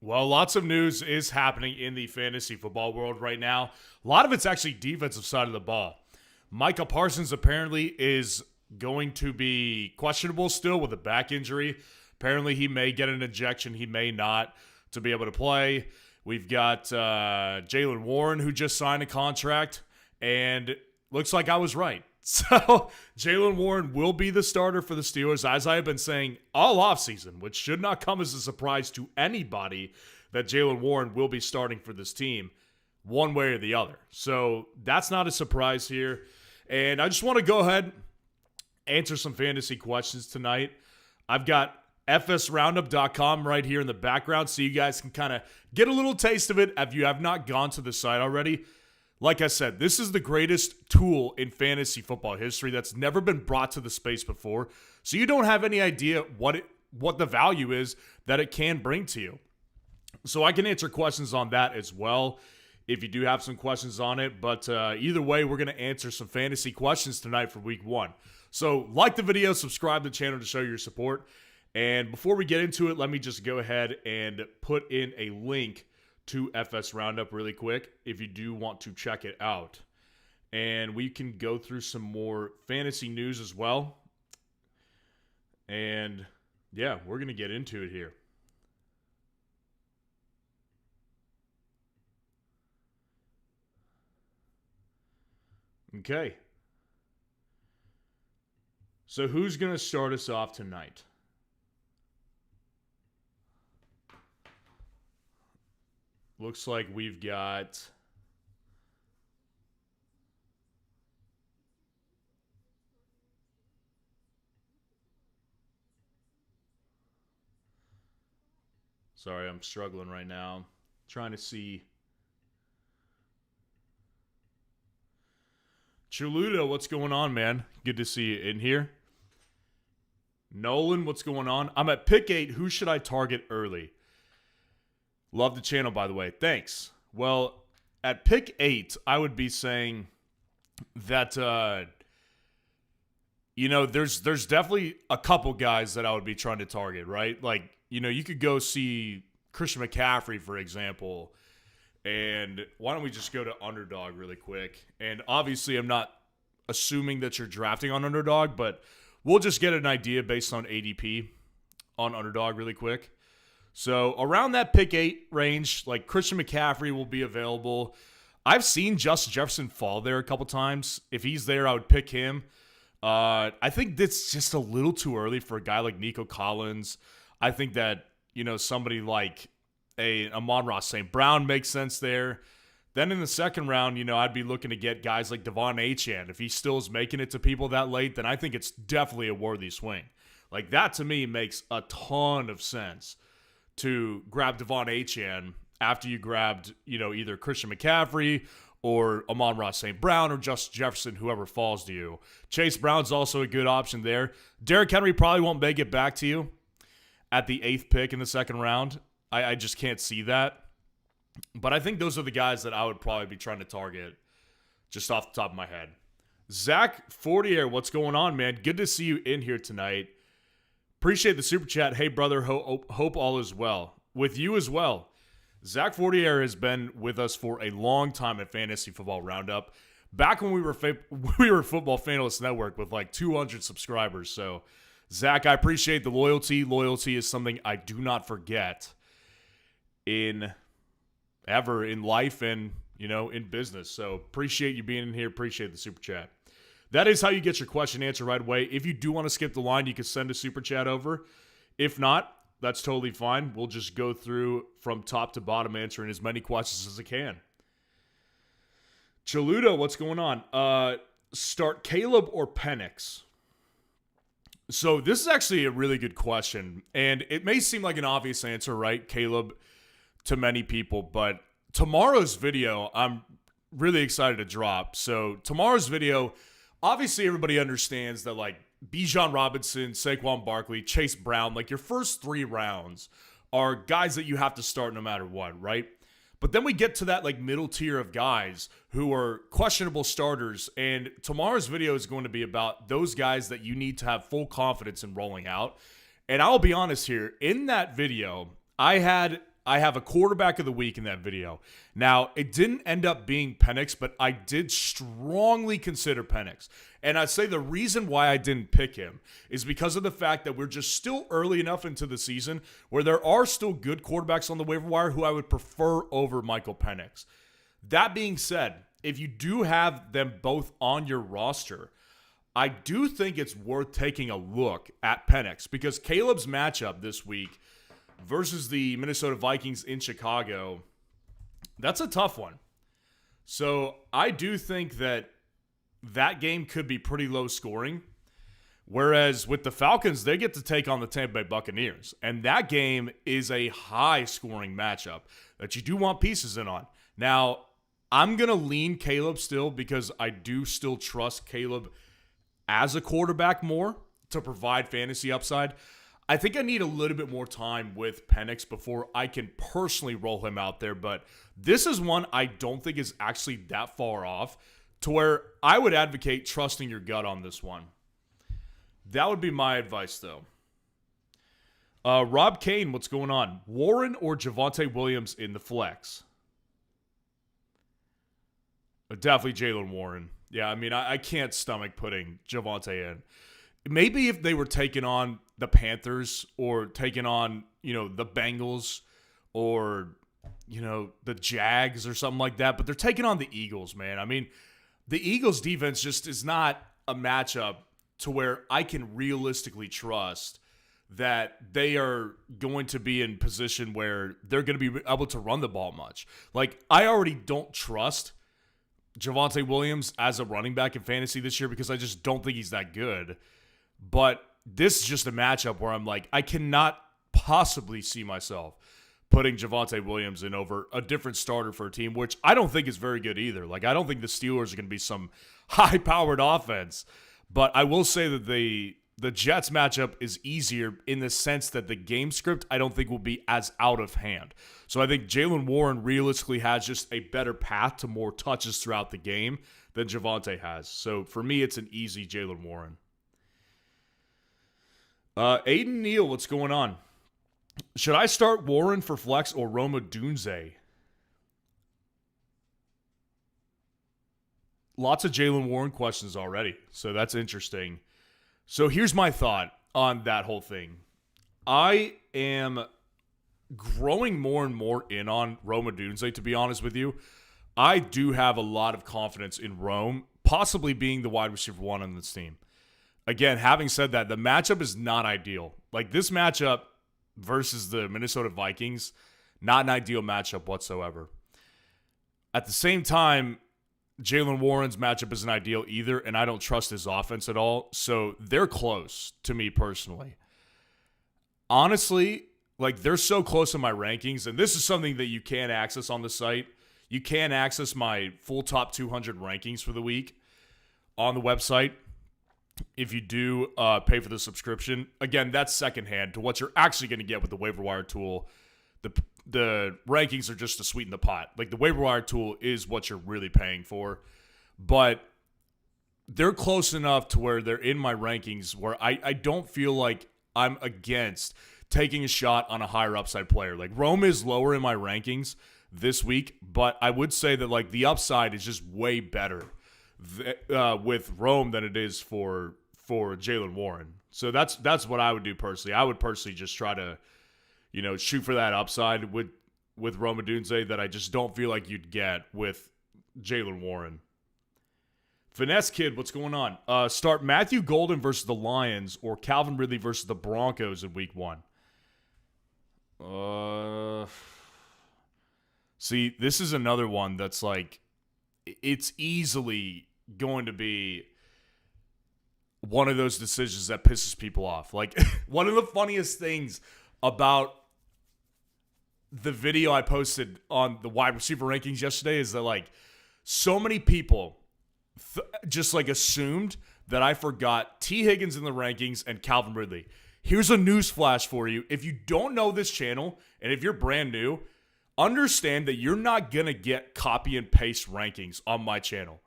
Well, lots of news is happening in the fantasy football world right now. A lot of it's actually defensive side of the ball. Micah Parsons apparently is going to be questionable still with a back injury. Apparently he may get an injection, he may not, to be able to play. We've got Jaylen Warren, who just signed a contract, and looks like I was right. So Jaylen Warren will be the starter for the Steelers, as I have been saying all offseason, which should not come as a surprise to anybody that Jaylen Warren will be starting for this team one way or the other. So that's not a surprise here. And I just want to go ahead and answer some fantasy questions tonight. I've got fsroundup.com right here in the background so you guys can kind of get a little taste of it if you have not gone to the site already. Like I said, this is the greatest tool in fantasy football history that's never been brought to the space before. So you don't have any idea what the value is that it can bring to you. So I can answer questions on that as well if you do have some questions on it. But either way, we're going to answer some fantasy questions tonight for week 1. So like the video, subscribe to the channel to show your support. And before we get into it, let me just go ahead and put in a link to FS Roundup really quick if you do want to check it out. And we can go through some more fantasy news as well. And yeah, we're going to get into it here. Okay. So who's going to start us off tonight? Looks like we've got sorry, I'm struggling right now. Trying to see. Chuluda, what's going on, man? Good to see you in here. Nolan, what's going on? I'm at pick 8. Who should I target early? Love the channel, by the way. Thanks. Well, at pick 8, I would be saying that, there's definitely a couple guys that I would be trying to target, right? Like, you could go see Christian McCaffrey, for example, and why don't we just go to Underdog really quick? And obviously, I'm not assuming that you're drafting on Underdog, but we'll just get an idea based on ADP on Underdog really quick. So around that pick 8 range, like Christian McCaffrey will be available. I've seen Justin Jefferson fall there a couple times. If he's there, I would pick him. I think that's just a little too early for a guy like Nico Collins. I think that, somebody like Amon-Ra St. Brown makes sense there. Then in the second round, I'd be looking to get guys like Devon Achane. If he still is making it to people that late, then I think it's definitely a worthy swing. Like that to me makes a ton of sense to grab Devon Achane after you grabbed, either Christian McCaffrey or Amon-Ra St. Brown or Justin Jefferson, whoever falls to you. Chase Brown's also a good option there. Derrick Henry probably won't make it back to you at the 8th pick in the second round. I just can't see that. But I think those are the guys that I would probably be trying to target just off the top of my head. Zach Fortier, what's going on, man? Good to see you in here tonight. Appreciate the super chat. Hey, brother, hope all is well. With you as well. Zach Fortier has been with us for a long time at Fantasy Football Roundup. Back when we were Football Fanalysts Network with like 200 subscribers. So, Zach, I appreciate the loyalty. Loyalty is something I do not forget ever in life and, in business. So, appreciate you being in here. Appreciate the super chat. That is how you get your question answered right away. If you do want to skip the line, you can send a super chat over. If not, that's totally fine. We'll just go through from top to bottom answering as many questions as I can. Chaluda, what's going on? Start Caleb or Penix? So this is actually a really good question. And it may seem like an obvious answer, right? Caleb to many people. But tomorrow's video, I'm really excited to drop. So tomorrow's video, obviously everybody understands that like Bijan Robinson, Saquon Barkley, Chase Brown, like your first 3 rounds are guys that you have to start no matter what, right? But then we get to that like middle tier of guys who are questionable starters, and tomorrow's video is going to be about those guys that you need to have full confidence in rolling out. And I'll be honest here, in that video, I had I have a quarterback of the week in that video. Now, it didn't end up being Penix, but I did strongly consider Penix. And I'd say the reason why I didn't pick him is because of the fact that we're just still early enough into the season where there are still good quarterbacks on the waiver wire who I would prefer over Michael Penix. That being said, if you do have them both on your roster, I do think it's worth taking a look at Penix because Caleb's matchup this week versus the Minnesota Vikings in Chicago, that's a tough one. So I do think that game could be pretty low scoring. Whereas with the Falcons, they get to take on the Tampa Bay Buccaneers. And that game is a high scoring matchup that you do want pieces in on. Now, I'm going to lean Caleb still because I do still trust Caleb as a quarterback more to provide fantasy upside. I think I need a little bit more time with Penix before I can personally roll him out there. But this is one I don't think is actually that far off to where I would advocate trusting your gut on this one. That would be my advice, though. Rob Kane, what's going on? Warren or Javonte Williams in the flex? Definitely Jaylen Warren. Yeah, I mean, I can't stomach putting Javonte in. Maybe if they were taking on the Panthers or taking on, the Bengals or, the Jags or something like that, but they're taking on the Eagles, man. I mean, the Eagles defense just is not a matchup to where I can realistically trust that they are going to be in position where they're going to be able to run the ball much. Like, I already don't trust Javonte Williams as a running back in fantasy this year because I just don't think he's that good. But this is just a matchup where I'm like, I cannot possibly see myself putting Javonte Williams in over a different starter for a team, which I don't think is very good either. Like, I don't think the Steelers are going to be some high-powered offense. But I will say that the Jets matchup is easier in the sense that the game script I don't think will be as out of hand. So I think Jaylen Warren realistically has just a better path to more touches throughout the game than Javonte has. So for me, it's an easy Jaylen Warren. Aiden Neal, what's going on? Should I start Warren for flex or Roma Dunze? Lots of Jaylen Warren questions already, so that's interesting. So here's my thought on that whole thing. I am growing more and more in on Roma Dunze, to be honest with you. I do have a lot of confidence in Rome, possibly being the wide receiver one on this team. Again, having said that, the matchup is not ideal. Like, this matchup versus the Minnesota Vikings, not an ideal matchup whatsoever. At the same time, Jaylen Warren's matchup isn't ideal either, and I don't trust his offense at all. So they're close to me personally. Honestly, like, they're so close in my rankings, and this is something that you can access on the site. You can access my full top 200 rankings for the week on the website if you do pay for the subscription. Again, that's secondhand to what you're actually going to get with the waiver wire tool. The rankings are just to sweeten the pot. Like, the waiver wire tool is what you're really paying for. But they're close enough to where they're in my rankings where I don't feel like I'm against taking a shot on a higher upside player. Like, Rome is lower in my rankings this week, but I would say that, like, the upside is just way better with Rome than it is for Jaylen Warren. So that's what I would do personally. I would personally just try to, shoot for that upside with Roma Dunze that I just don't feel like you'd get with Jaylen Warren. Finesse Kid, what's going on? Start Matthew Golden versus the Lions or Calvin Ridley versus the Broncos in week 1. See, this is another one that's like, it's easily going to be one of those decisions that pisses people off. Like, one of the funniest things about the video I posted on the wide receiver rankings yesterday is that, like, so many people just, like, assumed that I forgot T. Higgins in the rankings and Calvin Ridley. Here's a news flash for you. If you don't know this channel, and if you're brand new, understand that you're not going to get copy and paste rankings on my channel.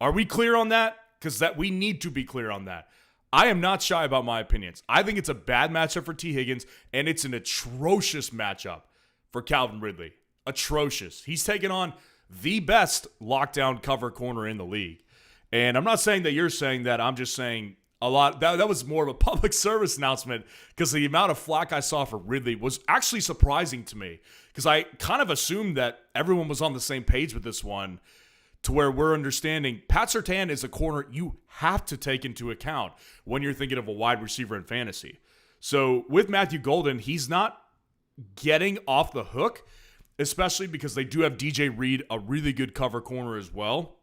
Are we clear on that? Because we need to be clear on that. I am not shy about my opinions. I think it's a bad matchup for T. Higgins, and it's an atrocious matchup for Calvin Ridley. Atrocious. He's taken on the best lockdown cover corner in the league. And I'm not saying that you're saying that. I'm just saying a lot. That was more of a public service announcement because the amount of flack I saw for Ridley was actually surprising to me because I kind of assumed that everyone was on the same page with this one to where we're understanding Pat Surtain is a corner you have to take into account when you're thinking of a wide receiver in fantasy. So with Matthew Golden, he's not getting off the hook, especially because they do have DJ Reed, a really good cover corner as well.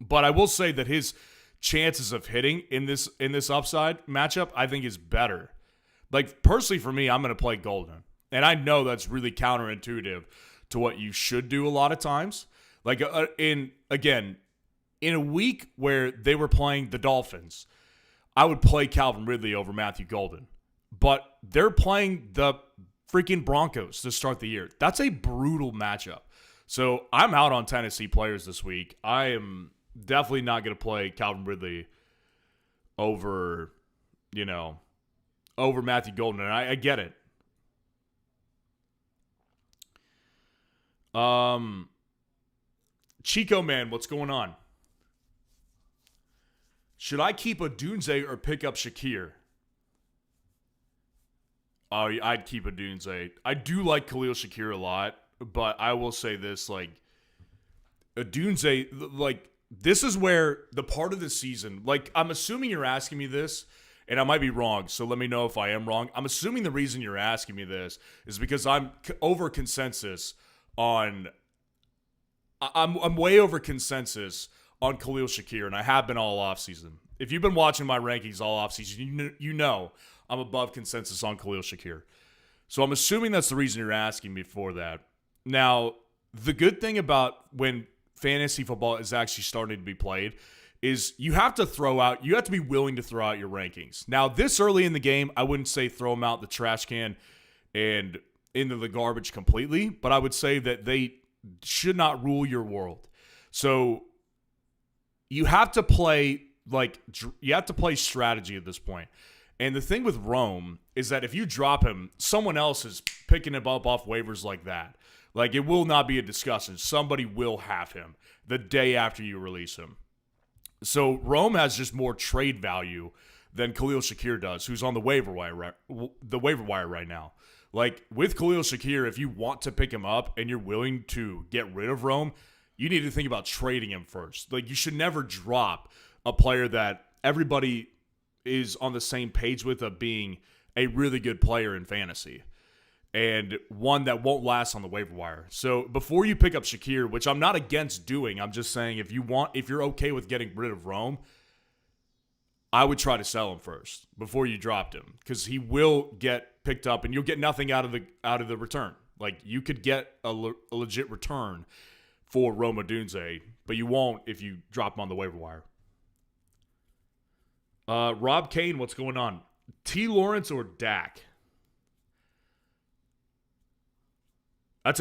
But I will say that his chances of hitting in this upside matchup, I think, is better. Like, personally for me, I'm going to play Golden. And I know that's really counterintuitive to what you should do a lot of times. Like, in a week where they were playing the Dolphins, I would play Calvin Ridley over Matthew Golden. But they're playing the freaking Broncos to start the year. That's a brutal matchup. So I'm out on Tennessee players this week. I am definitely not going to play Calvin Ridley over Matthew Golden. And I get it. Chico Man, what's going on? Should I keep Odunze or pick up Shakir? Oh, I'd keep Odunze. I do like Khalil Shakir a lot. But I will say this, like, Odunze, like, this is where the part of the season, like, I'm assuming you're asking me this, and I might be wrong, so let me know if I am wrong. I'm assuming the reason you're asking me this is because I'm over consensus on, I'm way over consensus on Khalil Shakir, and I have been all offseason. If you've been watching my rankings all offseason, you know I'm above consensus on Khalil Shakir. So I'm assuming that's the reason you're asking me for that. Now, the good thing about when fantasy football is actually starting to be played is you have to be willing to throw out your rankings. Now, this early in the game, I wouldn't say throw them out the trash can and into the garbage completely, but I would say that they should not rule your world. So you have to play strategy at this point. And the thing with Rome is that if you drop him, someone else is picking him up off waivers like that. Like, it will not be a discussion. Somebody will have him the day after you release him. So Rome has just more trade value than Khalil Shakir does, who's on the waiver wire right now. Like, with Khalil Shakir, if you want to pick him up and you're willing to get rid of Rome, you need to think about trading him first. Like, you should never drop a player that everybody is on the same page with of being a really good player in fantasy. And one that won't last on the waiver wire. So before you pick up Shakir, which I'm not against doing, I'm just saying if you're okay with getting rid of Rome, I would try to sell him first before you dropped him, because he will get picked up and you'll get nothing out of the return. Like, you could get a legit return for Rome Odunze, but you won't if you drop him on the waiver wire. Rob Kane, what's going on? T. Lawrence or Dak? That's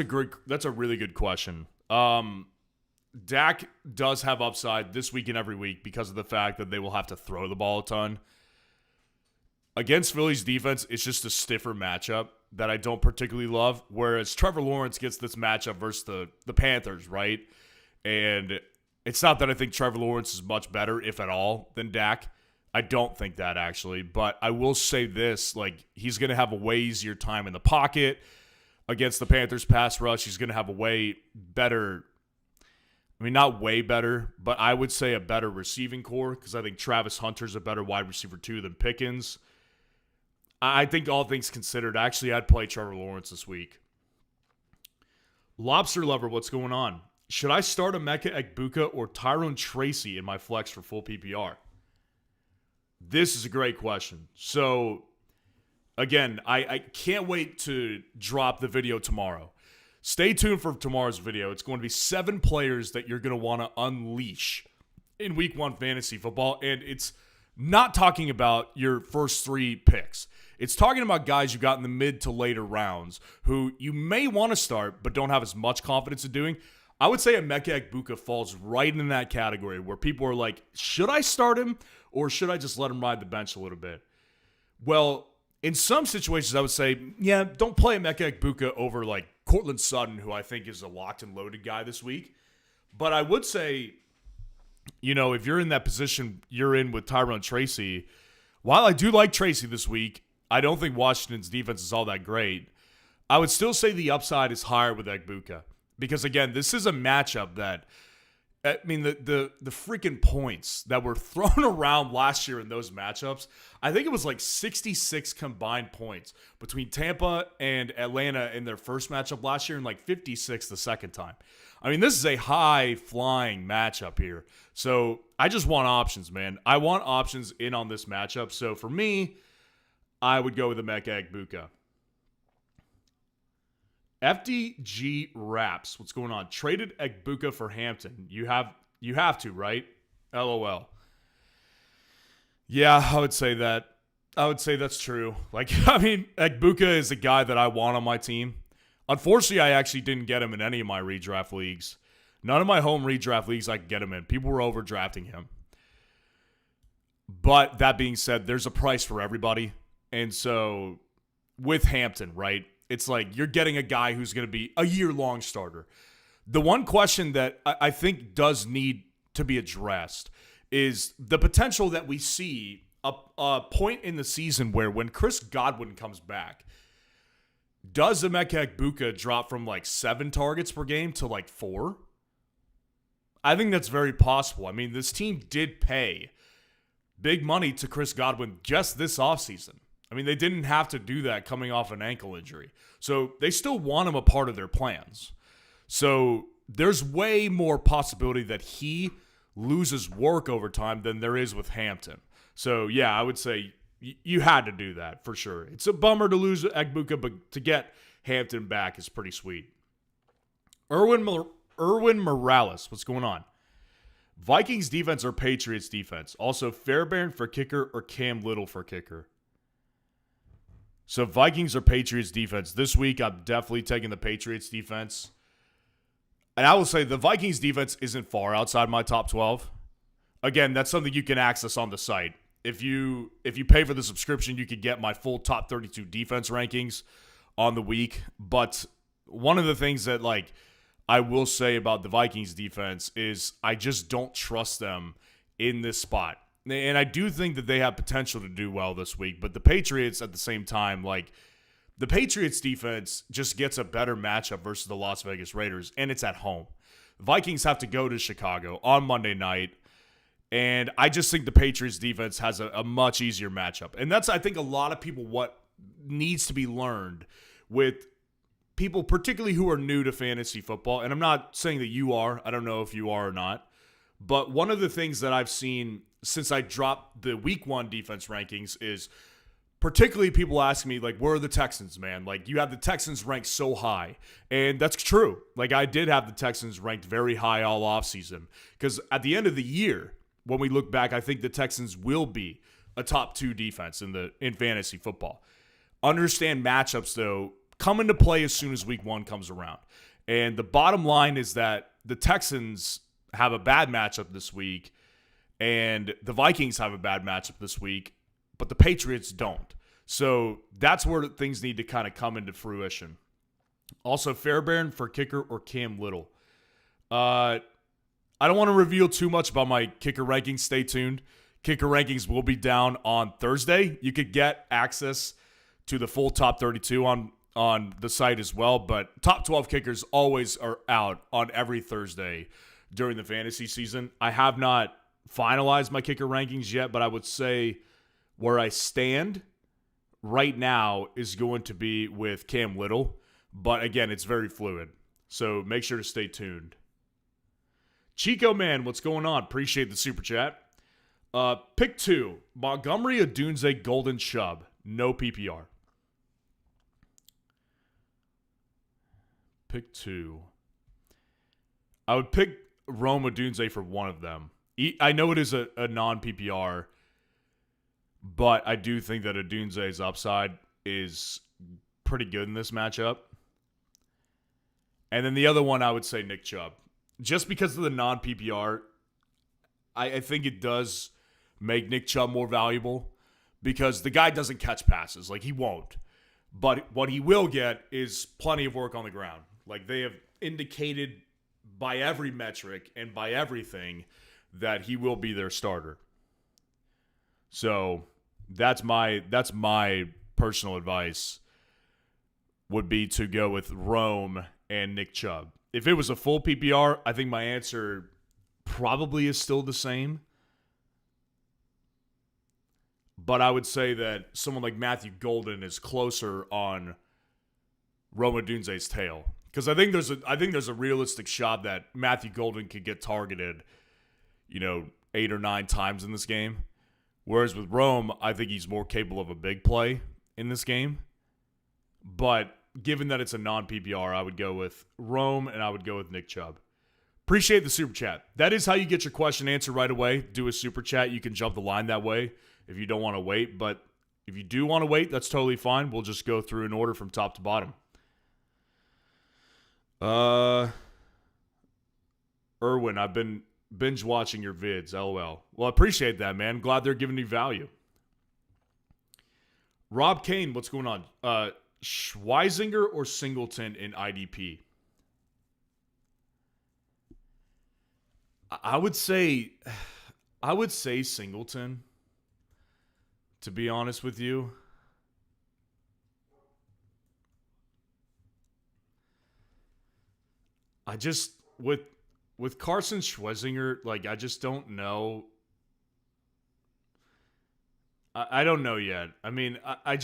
a really good question. Dak does have upside this week and every week because of the fact that they will have to throw the ball a ton. Against Philly's defense, it's just a stiffer matchup that I don't particularly love, whereas Trevor Lawrence gets this matchup versus the Panthers, right? And it's not that I think Trevor Lawrence is much better, if at all, than Dak. I don't think that, actually. But I will say this, like, he's going to have a way easier time in the pocket. Against the Panthers pass rush, he's going to have a way better, I mean, not way better, but I would say a better receiving core, because I think Travis Hunter's a better wide receiver too than Pickens. I think all things considered, actually, I'd play Trevor Lawrence this week. Lobster Lover, what's going on? Should I start Emeka Egbuka or Tyrone Tracy in my flex for full PPR? This is a great question. So, again, I can't wait to drop the video tomorrow. Stay tuned for tomorrow's video. It's going to be 7 players that you're going to want to unleash in Week 1 fantasy football. And it's not talking about your first 3 picks. It's talking about guys you got in the mid to later rounds who you may want to start but don't have as much confidence in doing. I would say Emeka Egbuka falls right in that category where people are like, should I start him or should I just let him ride the bench a little bit? Well, in some situations, I would say, yeah, don't play Emeka Egbuka over like Cortland Sutton, who I think is a locked and loaded guy this week. But I would say, if you're in that position you're in with Tyrone Tracy, while I do like Tracy this week, I don't think Washington's defense is all that great. I would still say the upside is higher with Egbuka. Because, again, this is a matchup that, the freaking points that were thrown around last year in those matchups, I think it was like 66 combined points between Tampa and Atlanta in their first matchup last year and like 56 the second time. This is a high-flying matchup here. So I just want options, man. I want options in on this matchup. So for me, I would go with Emeka Egbuka. FDG Raps, what's going on? Traded Egbuka for Hampton. You have to, right? LOL. Yeah, I would say that. I would say that's true. Egbuka is a guy that I want on my team. Unfortunately, I actually didn't get him in any of my redraft leagues. None of my home redraft leagues I could get him in. People were overdrafting him. But that being said, there's a price for everybody. And so with Hampton, right? It's like you're getting a guy who's going to be a year-long starter. The one question that I think does need to be addressed is the potential that we see a point in the season where when Chris Godwin comes back, does Emeka Egbuka drop from like 7 targets per game to like 4? I think that's very possible. This team did pay big money to Chris Godwin just this offseason. They didn't have to do that coming off an ankle injury. So they still want him a part of their plans. So there's way more possibility that he loses work over time than there is with Hampton. So, yeah, I would say you had to do that for sure. It's a bummer to lose Egbuka, but to get Hampton back is pretty sweet. Erwin Morales, what's going on? Vikings defense or Patriots defense? Also, Fairbairn for kicker or Cam Little for kicker? So Vikings or Patriots defense. This week, I'm definitely taking the Patriots defense. And I will say the Vikings defense isn't far outside my top 12. Again, that's something you can access on the site. If you pay for the subscription, you could get my full top 32 defense rankings on the week. But one of the things that I will say about the Vikings defense is I just don't trust them in this spot. And I do think that they have potential to do well this week. But the Patriots, at the same time, the Patriots defense just gets a better matchup versus the Las Vegas Raiders, and it's at home. The Vikings have to go to Chicago on Monday night, and I just think the Patriots defense has a much easier matchup. And that's, I think, a lot of people what needs to be learned with people, particularly who are new to fantasy football. And I'm not saying that you are. I don't know if you are or not. But one of the things that I've seen since I dropped the week 1 defense rankings is particularly people asking me, where are the Texans, man? You have the Texans ranked so high. And that's true. I did have the Texans ranked very high all offseason. Because at the end of the year, when we look back, I think the Texans will be a top 2 defense in fantasy football. Understand matchups, though, come into play as soon as week 1 comes around. And the bottom line is that the Texans have a bad matchup this week, and the Vikings have a bad matchup this week, but the Patriots don't. So that's where things need to kind of come into fruition. Also, Fairbairn for kicker or Cam Little. I don't want to reveal too much about my kicker rankings. Stay tuned. Kicker rankings will be down on Thursday. You could get access to the full top 32 on the site as well, but top 12 kickers always are out on every Thursday during the fantasy season. I have not finalized my kicker rankings yet, but I would say where I stand right now is going to be with Cam Little. But again, it's very fluid. So make sure to stay tuned. Chico Man, what's going on? Appreciate the super chat. Pick 2, Montgomery Odunze Golden Chubb. No PPR. Pick 2. I would pick Rome Odunze for one of them. I know it is a non-PPR, but I do think that Odunze's upside is pretty good in this matchup. And then the other one, I would say Nick Chubb. Just because of the non-PPR, I think it does make Nick Chubb more valuable because the guy doesn't catch passes. He won't. But what he will get is plenty of work on the ground. Like, they have indicated by every metric and by everything that he will be their starter. So that's my personal advice, would be to go with Rome and Nick Chubb. If it was a full PPR, I think my answer probably is still the same. But I would say that someone like Matthew Golden is closer on Rome Odunze's tail. Because I think there's a realistic shot that Matthew Golden could get targeted, 8 or 9 times in this game. Whereas with Rome, I think he's more capable of a big play in this game. But given that it's a non-PPR, I would go with Rome and I would go with Nick Chubb. Appreciate the super chat. That is how you get your question answered right away. Do a super chat. You can jump the line that way if you don't want to wait. But if you do want to wait, that's totally fine. We'll just go through in order from top to bottom. Erwin, I've been binge watching your vids. LOL. Well, I appreciate that, man. Glad they're giving you value. Rob Kane, what's going on? Schweisinger or Singleton in IDP? I would say Singleton, to be honest with you. I just, with Carson Schweisinger, I just don't know. I don't know yet. I mean, I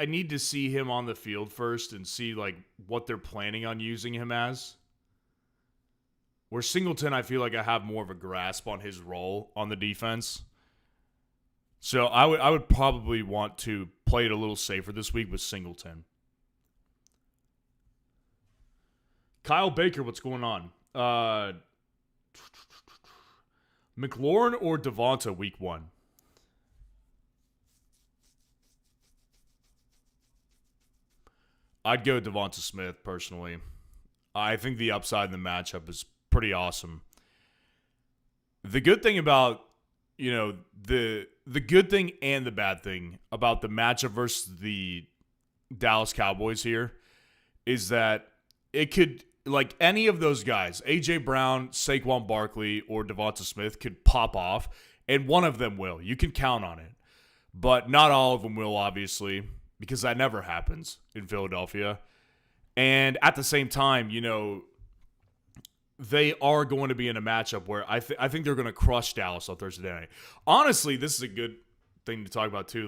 need to see him on the field first and see, what they're planning on using him as. Where Singleton, I feel like I have more of a grasp on his role on the defense. So I would probably want to play it a little safer this week with Singleton. Kyle Baker, what's going on? McLaurin or Devonta week 1? I'd go Devonta Smith, personally. I think the upside in the matchup is pretty awesome. The good thing about, the good thing and the bad thing about the matchup versus the Dallas Cowboys here is that it could, any of those guys, A.J. Brown, Saquon Barkley, or Devonta Smith could pop off, and one of them will. You can count on it. But not all of them will, obviously, because that never happens in Philadelphia. And at the same time, they are going to be in a matchup where I think they're going to crush Dallas on Thursday night. Honestly, this is a good thing to talk about too.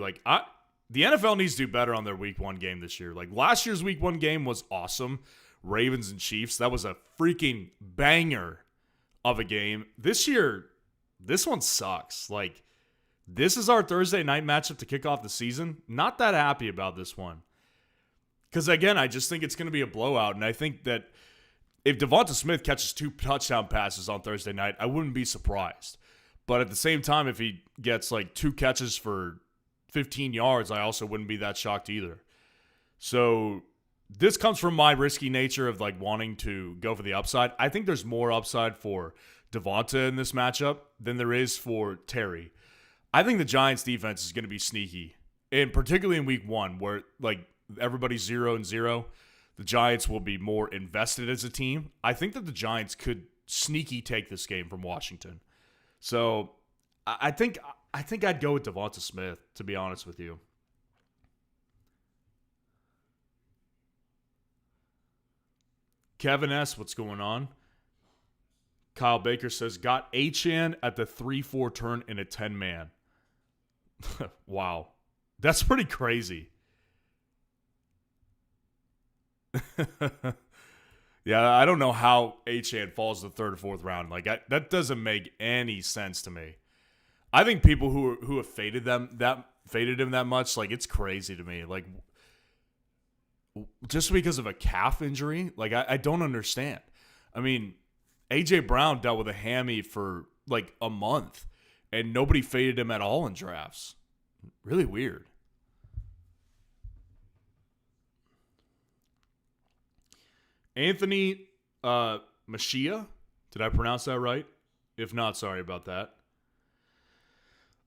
The NFL needs to do better on their week 1 game this year. Last year's week 1 game was awesome. Ravens and Chiefs. That was a freaking banger of a game. This year, this one sucks. This is our Thursday night matchup to kick off the season. Not that happy about this one. Because, again, I just think it's going to be a blowout. And I think that if Devonta Smith catches 2 touchdown passes on Thursday night, I wouldn't be surprised. But at the same time, if he gets 2 catches for 15 yards, I also wouldn't be that shocked either. So this comes from my risky nature of wanting to go for the upside. I think there's more upside for Devonta in this matchup than there is for Terry. I think the Giants defense is going to be sneaky, and particularly in week 1 where everybody's 0-0, the Giants will be more invested as a team. I think that the Giants could sneaky take this game from Washington. So I think I'd go with Devonta Smith, to be honest with you. Kevin S., what's going on? Kyle Baker says, got Achane at the 3-4 turn in a 10-man. Wow. That's pretty crazy. Yeah, I don't know how Achane falls to the 3rd or 4th round. That doesn't make any sense to me. I think people who have faded him that much, it's crazy to me. Just because of a calf injury, I don't understand. I mean, A.J. Brown dealt with a hammy for a month, and nobody faded him at all in drafts. Really weird. Anthony Machia, did I pronounce that right? If not, sorry about that.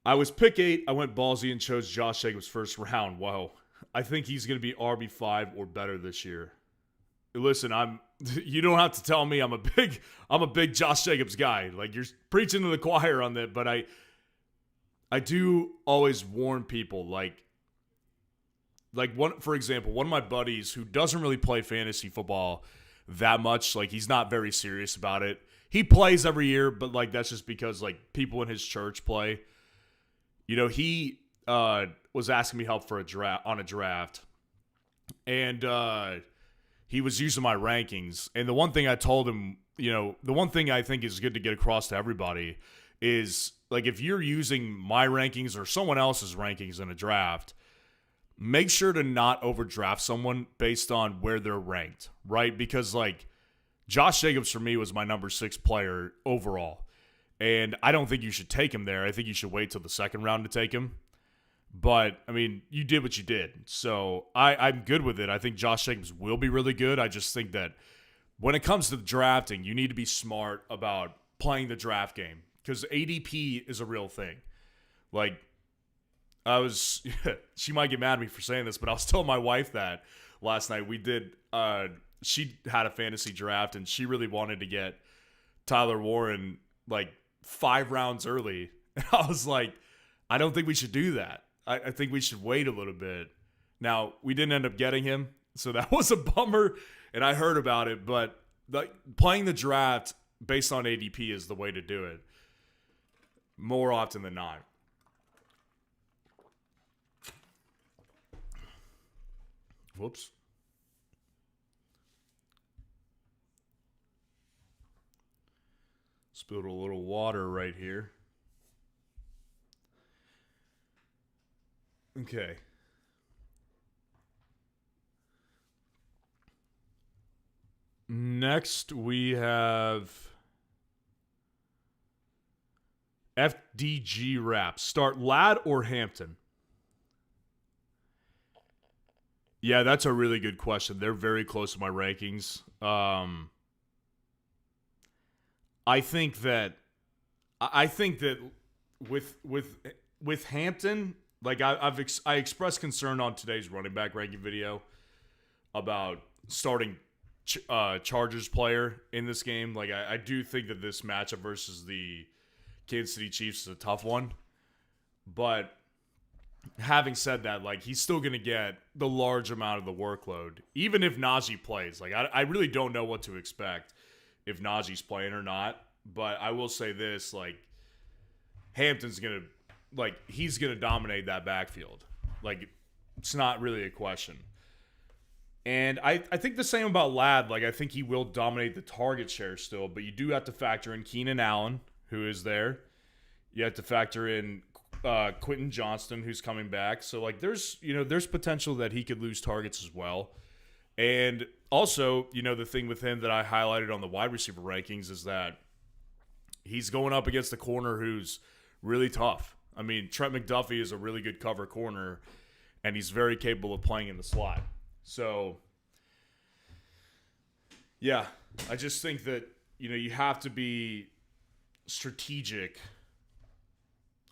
I was pick 8. I went ballsy and chose Josh Jacobs first round. Whoa. I think he's going to be RB5 or better this year. Listen, you don't have to tell me I'm a big Josh Jacobs guy. Like, you're preaching to the choir on that, but I do always warn people, for example, one of my buddies who doesn't really play fantasy football that much, like, he's not very serious about it. He plays every year, but like, that's just because like people in his church play. He was asking me help for a draft, and he was using my rankings. And the one thing I told him, the one thing I think is good to get across to everybody is, like, if you're using my rankings or someone else's rankings in a draft, make sure to not overdraft someone based on where they're ranked, right? Because, like, Josh Jacobs for me was my number 6 player overall. And I don't think you should take him there. I think you should wait till the second round to take him. But, I mean, you did what you did. So I'm good with it. I think Josh Jacobs will be really good. I just think that when it comes to drafting, you need to be smart about playing the draft game. Because ADP is a real thing. Like, she might get mad at me for saying this, but I was telling my wife that last night. She had a fantasy draft, and she really wanted to get Tyler Warren, like, 5 rounds early. And I was like, I don't think we should do that. I think we should wait a little bit. Now, we didn't end up getting him, so that was a bummer, and I heard about it. But playing the draft based on ADP is the way to do it more often than not. Whoops. Spilled a little water right here. Okay. Next, we have FDG Rap. Start Ladd or Hampton? Yeah, that's a really good question. They're very close to my rankings. I think that with Hampton, like, I expressed concern on today's running back ranking video about starting Chargers player in this game. Like, I do think that this matchup versus the Kansas City Chiefs is a tough one. But having said that, like, he's still going to get the large amount of the workload, even if Najee plays. Like, I really don't know what to expect if Najee's playing or not. But I will say this, like, Hampton's going to, like, he's going to dominate that backfield. Like, it's not really a question. And I think the same about Ladd. Like, I think he will dominate the target share still, but you do have to factor in Keenan Allen, who is there. You have to factor in Quentin Johnston, who's coming back. So, like, there's potential that he could lose targets as well. And also, the thing with him that I highlighted on the wide receiver rankings is that he's going up against a corner who's really tough. I mean, Trent McDuffie is a really good cover corner, and he's very capable of playing in the slot. So, yeah, I just think that, you have to be strategic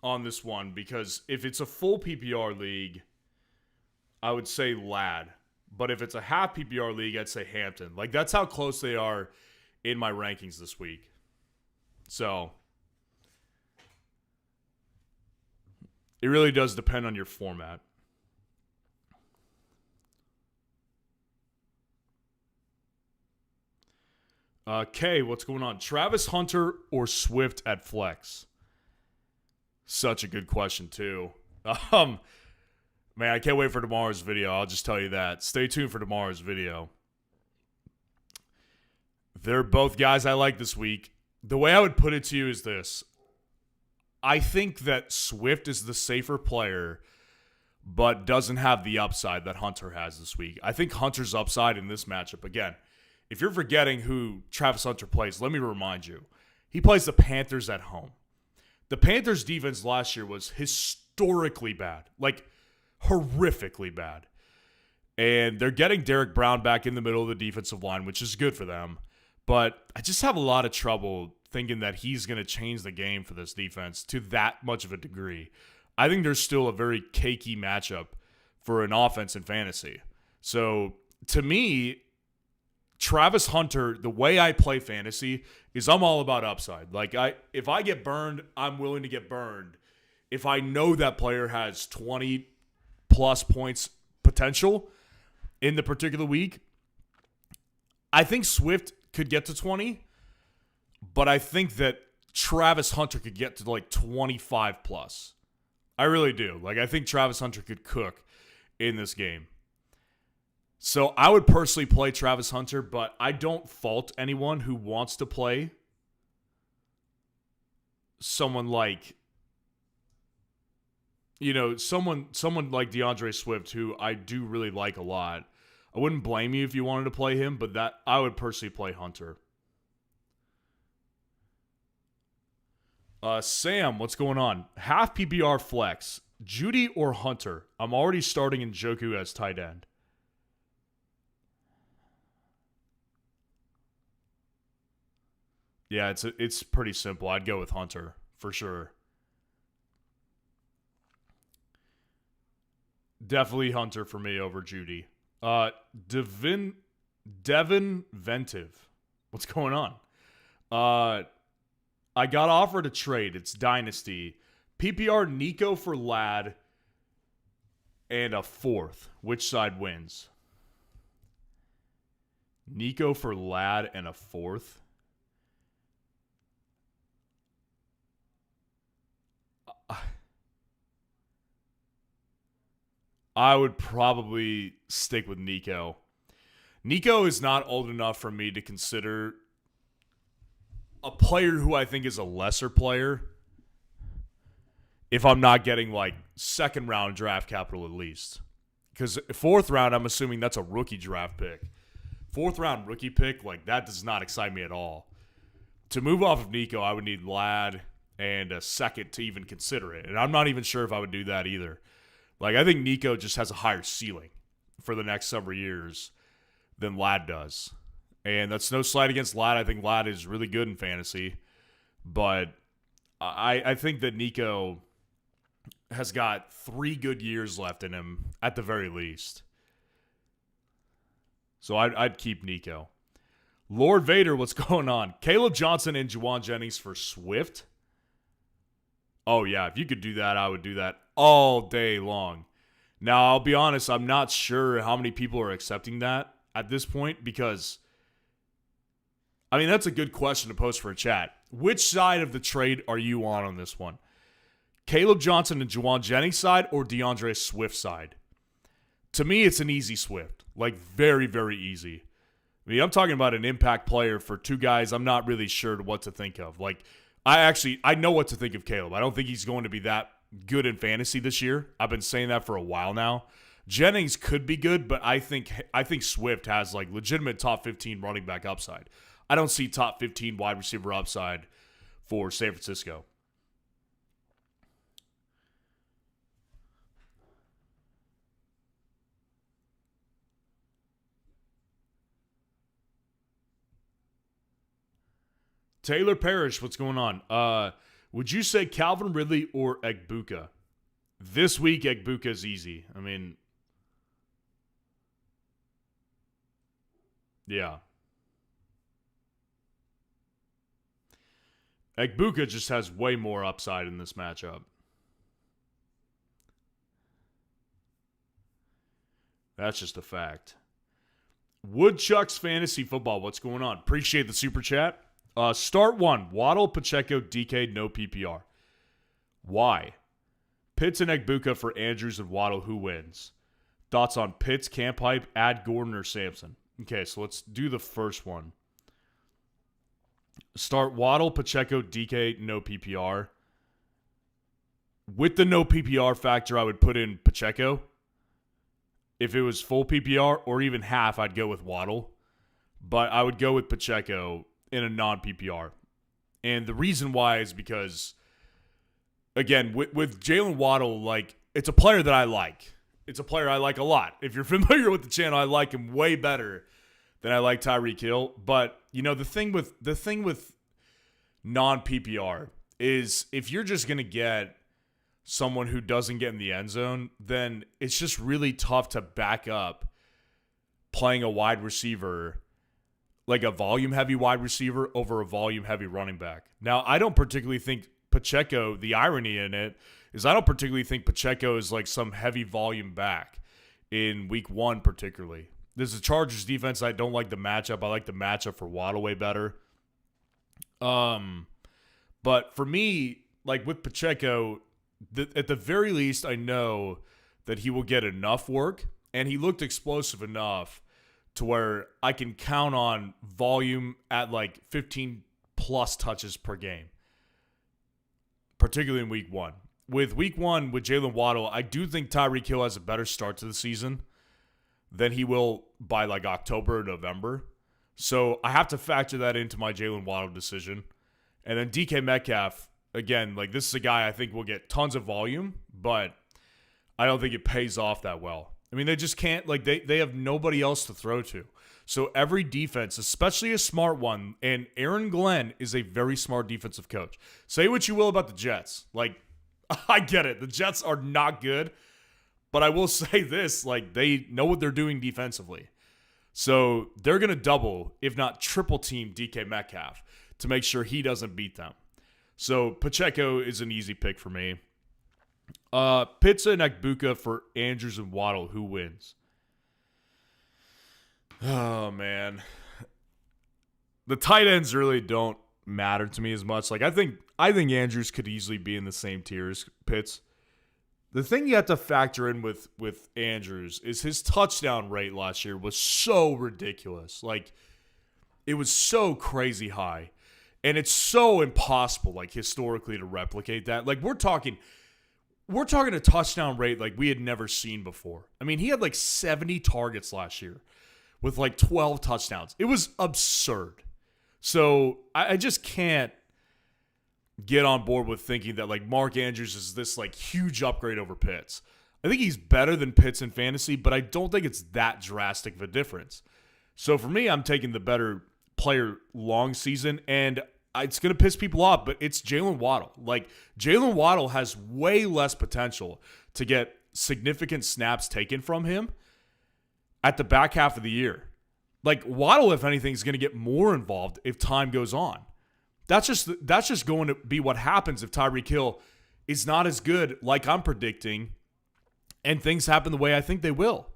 on this one, because if it's a full PPR league, I would say Ladd. But if it's a half PPR league, I'd say Hampton. Like, that's how close they are in my rankings this week. So, it really does depend on your format. Kay, what's going on? Travis Hunter or Swift at flex? Such a good question, too. Man, I can't wait for tomorrow's video. I'll just tell you that. Stay tuned for tomorrow's video. They're both guys I like this week. The way I would put it to you is this. I think that Swift is the safer player, but doesn't have the upside that Hunter has this week. I think Hunter's upside in this matchup, again, if you're forgetting who Travis Hunter plays, let me remind you. He plays the Panthers at home. The Panthers' defense last year was historically bad. Like, horrifically bad. And they're getting Derek Brown back in the middle of the defensive line, which is good for them. But I just have a lot of trouble thinking that he's going to change the game for this defense to that much of a degree. I think there's still a very cakey matchup for an offense in fantasy. So to me, Travis Hunter, the way I play fantasy is I'm all about upside. Like if I get burned, I'm willing to get burned. If I know that player has 20 plus points potential in the particular week, I think Swift could get to 20, but I think that Travis Hunter could get to like 25 plus. I really do. Like I think Travis Hunter could cook in this game. So I would personally play Travis Hunter, but I don't fault anyone who wants to play someone like, someone like DeAndre Swift, who I do really like a lot. I wouldn't blame you if you wanted to play him, but that I would personally play Hunter. Sam, what's going on? Half PPR flex, Judy or Hunter? I'm already starting Njoku as tight end. Yeah, it's pretty simple. I'd go with Hunter for sure. Definitely Hunter for me over Judy. Devin Ventive. What's going on? I got offered a trade. It's Dynasty. PPR Nico for Ladd and a fourth. Which side wins? Nico for Ladd and a fourth. I would probably stick with Nico. Nico is not old enough for me to consider a player who I think is a lesser player if I'm not getting like second round draft capital at least. Because fourth round, I'm assuming that's a rookie draft pick. Fourth round rookie pick, like that does not excite me at all. To move off of Nico, I would need Ladd and a second to even consider it. And I'm not even sure if I would do that either. Like, I think Nico just has a higher ceiling for the next several years than Ladd does. And that's no slight against Ladd. I think Ladd is really good in fantasy. But I think that Nico has got 3 good years left in him at the very least. So I'd keep Nico. Lord Vader, what's going on? Caleb Johnson and Juwan Jennings for Swift? Oh, yeah, if you could do that, I would do that all day long. Now, I'll be honest, I'm not sure how many people are accepting that at this point because, I mean, that's a good question to post for a chat. Which side of the trade are you on this one? Caleb Johnson and Juwan Jennings side or DeAndre Swift side? To me, it's an easy Swift. Like, very, very easy. I mean, I'm talking about an impact player for 2 guys I'm not really sure what to think of. Like, I know what to think of Caleb. I don't think he's going to be that good in fantasy this year. I've been saying that for a while now. Jennings could be good, but I think Swift has like legitimate top 15 running back upside. I don't see top 15 wide receiver upside for San Francisco. Taylor Parrish, what's going on? Would you say Calvin Ridley or Egbuka? This week, Egbuka is easy. I mean, yeah. Egbuka just has way more upside in this matchup. That's just a fact. Woodchuck's Fantasy Football, what's going on? Appreciate the super chat. Start 1. Waddle, Pacheco, DK, no PPR. Why? Pitts and Egbuka for Andrews and Waddle. Who wins? Thoughts on Pitts, Camp Hype, Ad Gordon, or Sampson? Okay, so let's do the first one. Start Waddle, Pacheco, DK, no PPR. With the no PPR factor, I would put in Pacheco. If it was full PPR or even half, I'd go with Waddle. But I would go with Pacheco in a non-PPR. And the reason why is because, again, with Jaylen Waddle, like, it's a player that I like. It's a player I like a lot. If you're familiar with the channel, I like him way better than I like Tyreek Hill. But, you know, the thing with non-PPR is if you're just going to get someone who doesn't get in the end zone, then it's just really tough to back up playing a wide receiver, like a volume-heavy wide receiver over a volume-heavy running back. Now, I don't particularly think Pacheco, the irony in it is I don't particularly think Pacheco is like some heavy volume back in week 1 particularly. This is a Chargers defense. I don't like the matchup. I like the matchup for Waddle way better. But for me, like with Pacheco, at the very least, I know that he will get enough work, and he looked explosive enough to where I can count on volume at like 15 plus touches per game, particularly in week 1. With week 1 with Jaylen Waddle, I do think Tyreek Hill has a better start to the season than he will by like October or November. So I have to factor that into my Jaylen Waddle decision. And then DK Metcalf, again, like this is a guy I think will get tons of volume, but I don't think it pays off that well. I mean, they just can't, like they have nobody else to throw to. So every defense, especially a smart one, and Aaron Glenn is a very smart defensive coach. Say what you will about the Jets. Like, I get it. The Jets are not good. But I will say this, like they know what they're doing defensively. So they're going to double, if not triple team DK Metcalf to make sure he doesn't beat them. So Pacheco is an easy pick for me. Pitts and Ekbuka for Andrews and Waddle. Who wins? Oh, man. The tight ends really don't matter to me as much. Like I think Andrews could easily be in the same tier as Pitts. The thing you have to factor in with Andrews is his touchdown rate last year was so ridiculous. Like, it was so crazy high. And it's so impossible, like, historically to replicate that. Like, we're talking a touchdown rate like we had never seen before. I mean, he had like 70 targets last year with like 12 touchdowns. It was absurd. So I just can't get on board with thinking that like Mark Andrews is this like huge upgrade over Pitts. I think he's better than Pitts in fantasy, but I don't think it's that drastic of a difference. So for me, I'm taking the better player long season, and it's going to piss people off, but it's Jaylen Waddle. Like Jaylen Waddle has way less potential to get significant snaps taken from him at the back half of the year. Like Waddle, if anything, is going to get more involved if time goes on. That's just going to be what happens if Tyreek Hill is not as good like I'm predicting and things happen the way I think they will.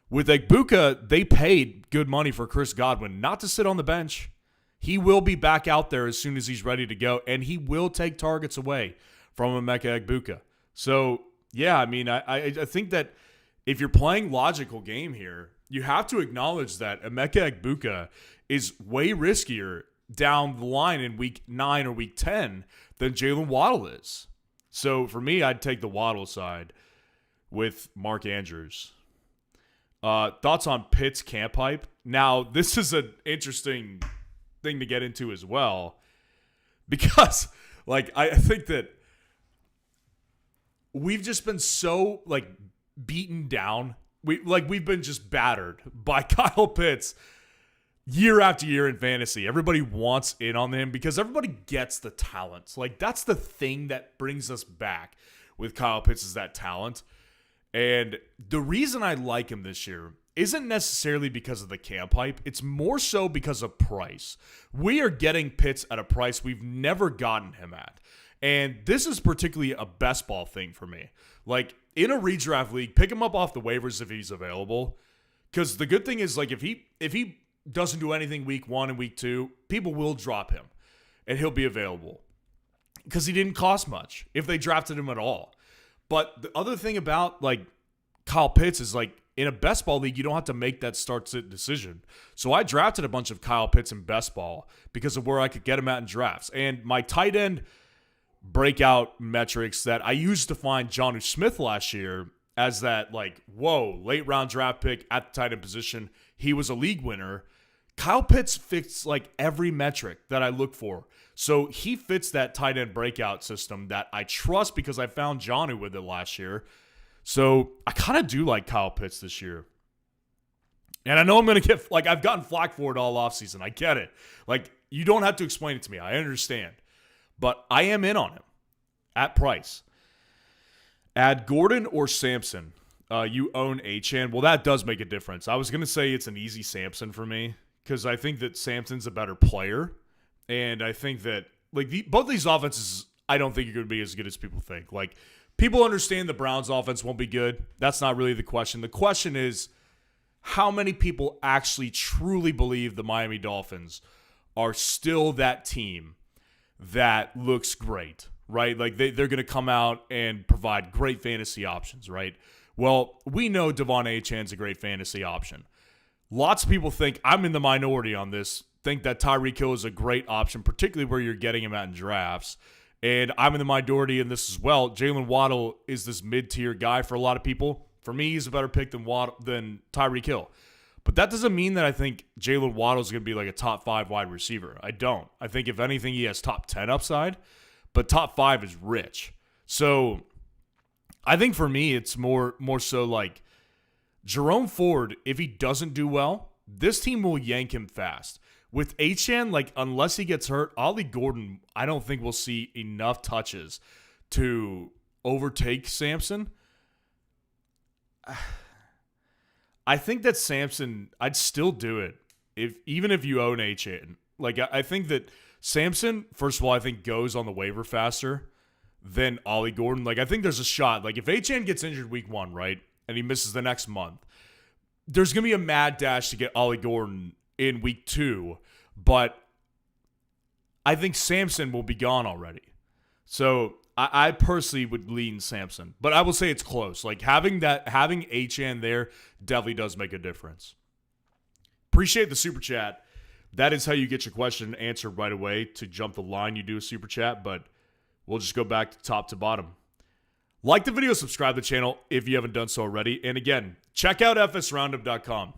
With Ekbuka, they paid good money for Chris Godwin not to sit on the bench. He will be back out there as soon as he's ready to go, and he will take targets away from Emeka Egbuka. So, yeah, I mean, I think that if you're playing logical game here, you have to acknowledge that Emeka Egbuka is way riskier down the line in week 9 or week 10 than Jaylen Waddle is. So for me, I'd take the Waddle side with Mark Andrews. Thoughts on Pitt's camp hype? Now, this is an interesting thing to get into as well, because like I think that we've just been so like beaten down. We've been just battered by Kyle Pitts year after year in fantasy. Everybody wants in on him because everybody gets the talent. Like that's the thing that brings us back with Kyle Pitts is that talent. And the reason I like him this year isn't necessarily because of the camp hype. It's more so because of price. We are getting Pitts at a price we've never gotten him at. And this is particularly a best ball thing for me. Like in a redraft league, pick him up off the waivers if he's available. Because the good thing is like if he doesn't do anything week 1 and week 2, people will drop him and he'll be available because he didn't cost much if they drafted him at all. But the other thing about like Kyle Pitts is like in a best ball league, you don't have to make that start-sit decision. So I drafted a bunch of Kyle Pitts in best ball because of where I could get him at in drafts. And my tight end breakout metrics that I used to find Jonnu Smith last year as that like, whoa, late round draft pick at the tight end position. He was a league winner. Kyle Pitts fits like every metric that I look for. So he fits that tight end breakout system that I trust because I found Jonnu with it last year. So I kind of do like Kyle Pitts this year. And I know I'm going to get, like, I've gotten flack for it all offseason. I get it. Like, you don't have to explain it to me. I understand. But I am in on him at price. Add Gordon or Sampson. You own Achane. Well, that does make a difference. I was going to say it's an easy Sampson for me because I think that Sampson's a better player. And I think that both these offenses, I don't think are going to be as good as people think. Like, people understand the Browns offense won't be good. That's not really the question. The question is how many people actually truly believe the Miami Dolphins are still that team that looks great, right? Like they're going to come out and provide great fantasy options, right? Well, we know Devon Achane's a great fantasy option. Lots of people think, I'm in the minority on this, think that Tyreek Hill is a great option, particularly where you're getting him out in drafts. And I'm in the minority in this as well. Jaylen Waddle is this mid-tier guy for a lot of people. For me, he's a better pick than Tyreek Hill. But that doesn't mean that I think Jaylen Waddle is going to be like a top 5 wide receiver. I don't. I think if anything, he has top 10 upside, but top 5 is rich. So I think for me, it's more so like Jerome Ford, if he doesn't do well, this team will yank him fast. With Achane, like unless he gets hurt, Ollie Gordon, I don't think we'll see enough touches to overtake Sampson. I think that Sampson, I'd still do it even if you own Achane. Like I think that Sampson, first of all, I think goes on the waiver faster than Ollie Gordon. Like I think there's a shot. Like if Achane gets injured week 1, right, and he misses the next month, there's gonna be a mad dash to get Ollie Gordon in week 2, but I think Sampson will be gone already. So I personally would lean Sampson, but I will say it's close. Like having Achane there definitely does make a difference. Appreciate the super chat. That is how you get your question answered right away. To jump the line, you do a super chat, but we'll just go back to top to bottom. Like the video, subscribe to the channel if you haven't done so already. And again, check out fsroundup.com.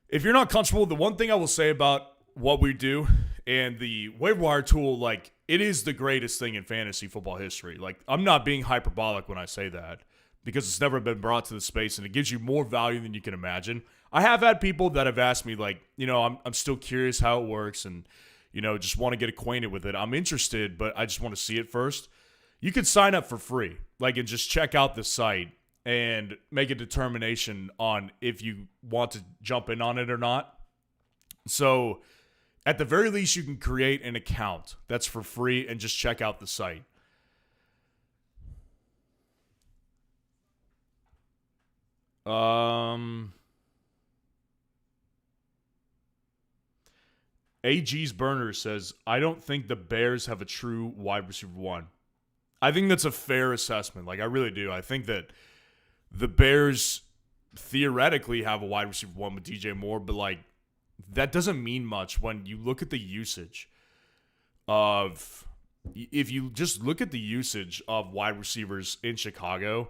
If you're not comfortable, the one thing I will say about what we do and the waiver wire tool, like it is the greatest thing in fantasy football history. Like I'm not being hyperbolic when I say that because it's never been brought to the space and it gives you more value than you can imagine. I have had people that have asked me like, I'm still curious how it works and, just want to get acquainted with it. I'm interested, but I just want to see it first. You could sign up for free, and just check out the site and make a determination on if you want to jump in on it or not. So at the very least, you can create an account that's for free and just check out the site. AG's Burner says, I don't think the Bears have a true wide receiver 1. I think that's a fair assessment. Like, I really do. I think that the Bears theoretically have a wide receiver 1 with DJ Moore, but, that doesn't mean much when you look at the usage of – if you just look at the usage of wide receivers in Chicago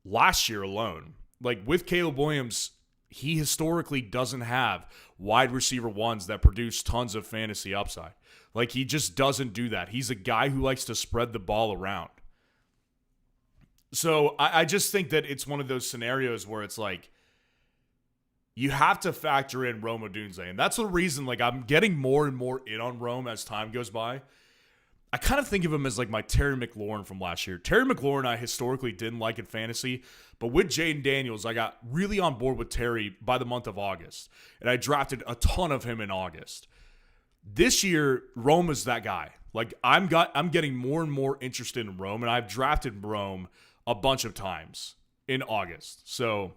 last year alone. With Caleb Williams, he historically doesn't have wide receiver 1s that produce tons of fantasy upside. He just doesn't do that. He's a guy who likes to spread the ball around. So I just think that it's one of those scenarios where it's you have to factor in Rome Odunze. And that's the reason, I'm getting more and more in on Rome as time goes by. I kind of think of him as my Terry McLaurin from last year. Terry McLaurin I historically didn't like in fantasy, but with Jaden Daniels, I got really on board with Terry by the month of August. And I drafted a ton of him in August. This year, Rome is that guy. I'm getting more and more interested in Rome, and I've drafted Rome a bunch of times in August. So,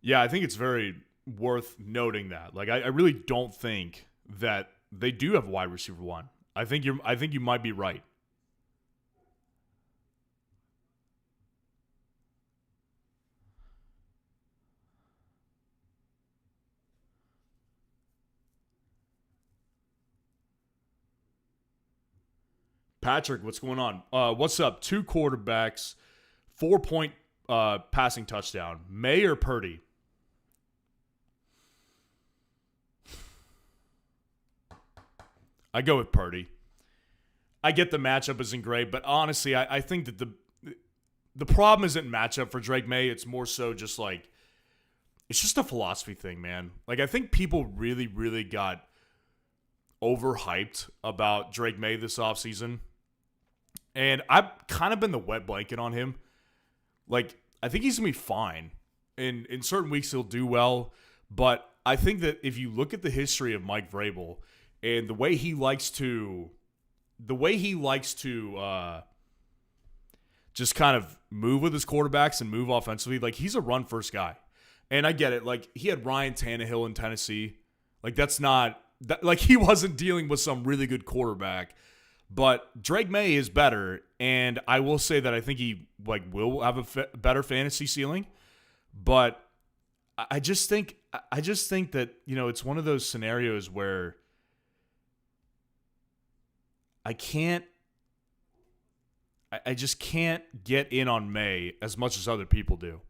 yeah, I think it's very worth noting that. I really don't think that they do have a wide receiver 1. I think you might be right. Patrick, what's going on? What's up? 2 quarterbacks, 4-point passing touchdown. May or Purdy? I go with Purdy. I get the matchup isn't great, but honestly, I think that the problem isn't matchup for Drake May. It's more so just it's just a philosophy thing, man. I think people really, really got overhyped about Drake May this offseason. And I've kind of been the wet blanket on him. Like, I think he's going to be fine. In certain weeks, he'll do well. But I think that if you look at the history of Mike Vrabel and the way he likes to just kind of move with his quarterbacks and move offensively, like, he's a run-first guy. And I get it. Like, he had Ryan Tannehill in Tennessee. Like, that's not – like, he wasn't dealing with some really good quarterback. But Drake May is better, and I will say that I think he will have a better fantasy ceiling. But I just think that, it's one of those scenarios where I just can't get in on May as much as other people do.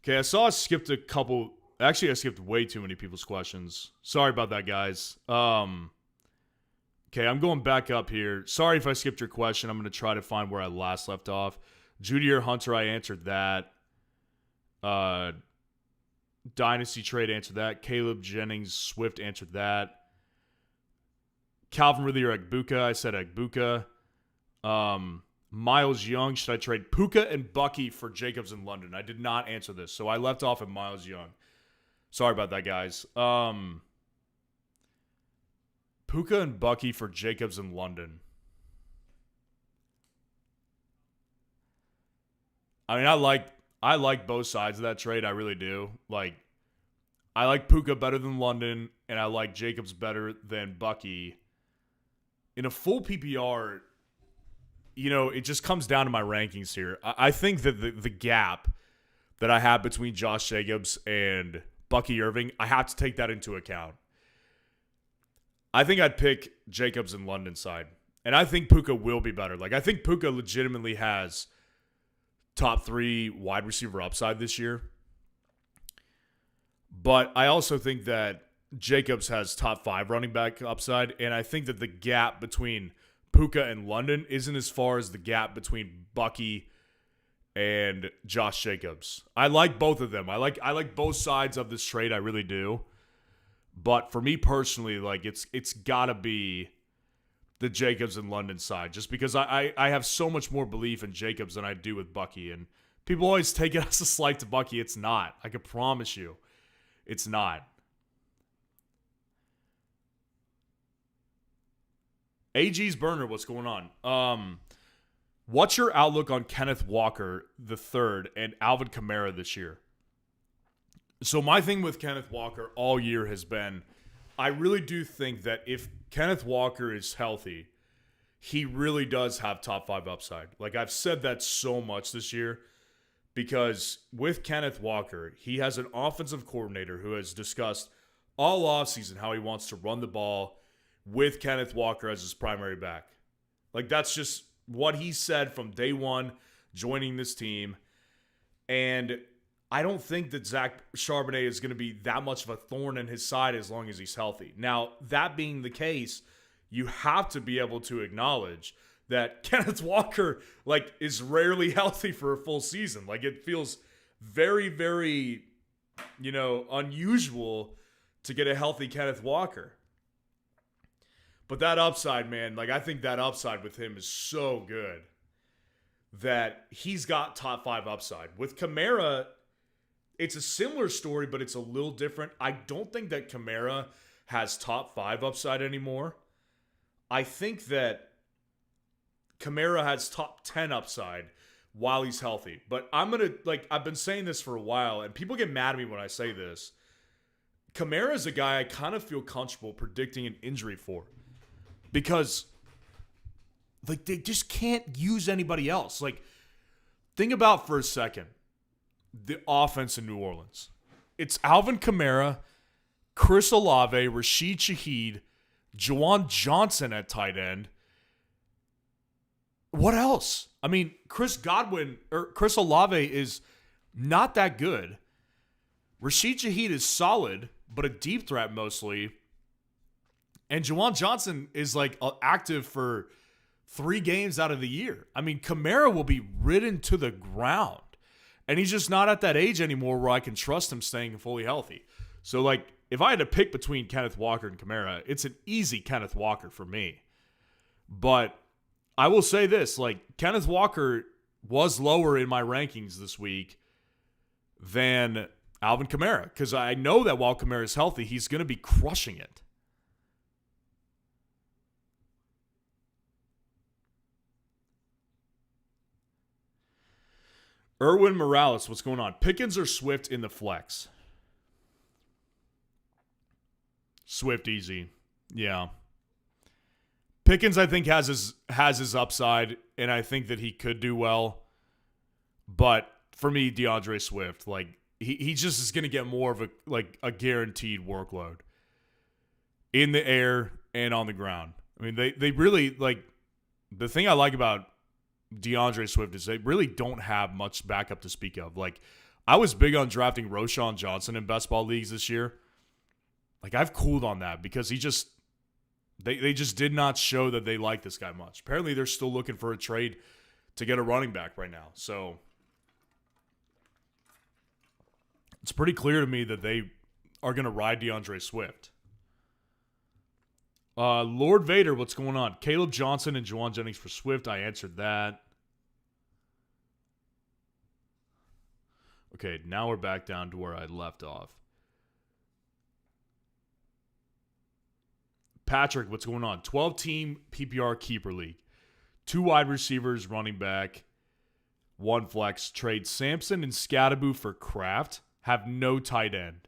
Okay, I saw I skipped a couple. Actually, I skipped way too many people's questions. Sorry about that, guys. Okay, I'm going back up here. Sorry if I skipped your question. I'm going to try to find where I last left off. Judy or Hunter, I answered that. Dynasty Trade answered that. Caleb Jennings Swift answered that. Calvin Ridley or Egbuka, I said Egbuka. Miles Young, should I trade Puka and Bucky for Jacobs in London? I did not answer this, so I left off at Miles Young. Sorry about that, guys. Puka and Bucky for Jacobs in London. I mean, I like both sides of that trade. I really do. Like, I like Puka better than London, and I like Jacobs better than Bucky. In a full PPR, it just comes down to my rankings here. I think that the gap that I have between Josh Jacobs and Bucky Irving, I have to take that into account. I think I'd pick Jacobs in London side. And I think Puka will be better. Like, I think Puka legitimately has top 3 wide receiver upside this year. But I also think that Jacobs has top 5 running back upside. And I think that the gap between Puka and London isn't as far as the gap between Bucky and Josh Jacobs. I like both of them. I like both sides of this trade. I really do. But for me personally, like, it's got to be the Jacobs and London side, just because I have so much more belief in Jacobs than I do with Bucky. And people always take it as a slight to Bucky. It's not. I can promise you. It's not. AG's Burner, what's going on? What's your outlook on Kenneth Walker III and Alvin Kamara this year? So my thing with Kenneth Walker all year has been, I really do think that if Kenneth Walker is healthy, he really does have top 5 upside. Like, I've said that so much this year, because with Kenneth Walker, he has an offensive coordinator who has discussed all offseason how he wants to run the ball with Kenneth Walker as his primary back. Like, that's just what he said from day one joining this team. And I don't think that Zach Charbonnet is going to be that much of a thorn in his side as long as he's healthy. Now, that being the case, you have to be able to acknowledge that Kenneth Walker, like, is rarely healthy for a full season. Like, it feels very, very, unusual to get a healthy Kenneth Walker. But that upside, man, like, I think that upside with him is so good that he's got top 5 upside. With Kamara, it's a similar story, but it's a little different. I don't think that Kamara has top 5 upside anymore. I think that Kamara has top 10 upside while he's healthy. But I've been saying this for a while, and people get mad at me when I say this. Kamara is a guy I kind of feel comfortable predicting an injury for, because, like, they just can't use anybody else. Like, think about for a second the offense in New Orleans. It's Alvin Kamara, Chris Olave, Rashid Shaheed, Juwan Johnson at tight end. What else? I mean, Chris Olave is not that good. Rashid Shaheed is solid, but a deep threat mostly. And Juwan Johnson is like active for 3 games out of the year. I mean, Kamara will be ridden to the ground. And he's just not at that age anymore where I can trust him staying fully healthy. So, like, if I had to pick between Kenneth Walker and Kamara, it's an easy Kenneth Walker for me. But I will say this, like, Kenneth Walker was lower in my rankings this week than Alvin Kamara, because I know that while Kamara is healthy, he's going to be crushing it. Erwin Morales, what's going on? Pickens or Swift in the flex? Swift easy. Yeah. Pickens, I think, has his upside, and I think that he could do well. But for me, DeAndre Swift, like, he just is going to get more of a guaranteed workload in the air and on the ground. I mean, they really, like, the thing I like about DeAndre Swift is they really don't have much backup to speak of. Like, I was big on drafting Roschon Johnson in best ball leagues this year. Like, I've cooled on that because he just they just did not show that they like this guy much. Apparently, they're still looking for a trade to get a running back right now. So it's pretty clear to me that they are going to ride DeAndre Swift. Lord Vader, what's going on? Caleb Johnson and Juwan Jennings for Swift. I answered that. Okay, now we're back down to where I left off. Patrick, what's going on? 12-team PPR keeper league. 2 wide receivers, running back, 1 flex. Trade Sampson and Scattaboo for Kraft. Have no tight end.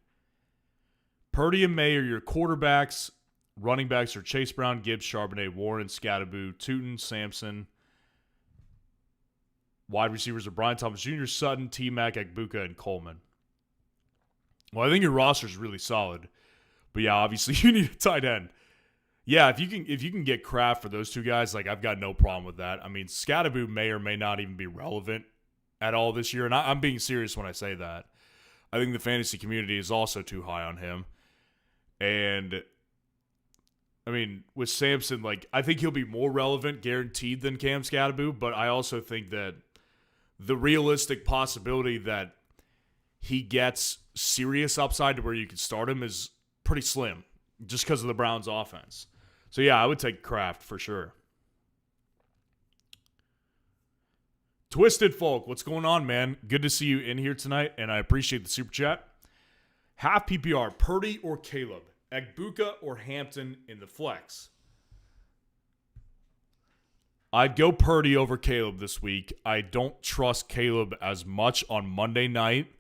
Purdy and May are your quarterbacks. Running backs are Chase Brown, Gibbs, Charbonnet, Warren, Scattaboo, Tootin, Sampson. Wide receivers are Brian Thomas Jr., Sutton, T-Mac, Egbuka, and Coleman. Well, I think your roster is really solid. But yeah, obviously you need a tight end. Yeah, if you can get Kraft for those 2 guys, like, I've got no problem with that. I mean, Scattaboo may or may not even be relevant at all this year, and I'm being serious when I say that. I think the fantasy community is also too high on him. And I mean, with Sampson, like, I think he'll be more relevant, guaranteed, than Cam Scattaboo, but I also think that the realistic possibility that he gets serious upside to where you can start him is pretty slim, just because of the Browns' offense. So, yeah, I would take Kraft for sure. Twisted Folk, what's going on, man? Good to see you in here tonight, and I appreciate the super chat. Half PPR, Purdy or Caleb? Egbuka or Hampton in the flex? I'd go Purdy over Caleb this week. I don't trust Caleb as much on Monday night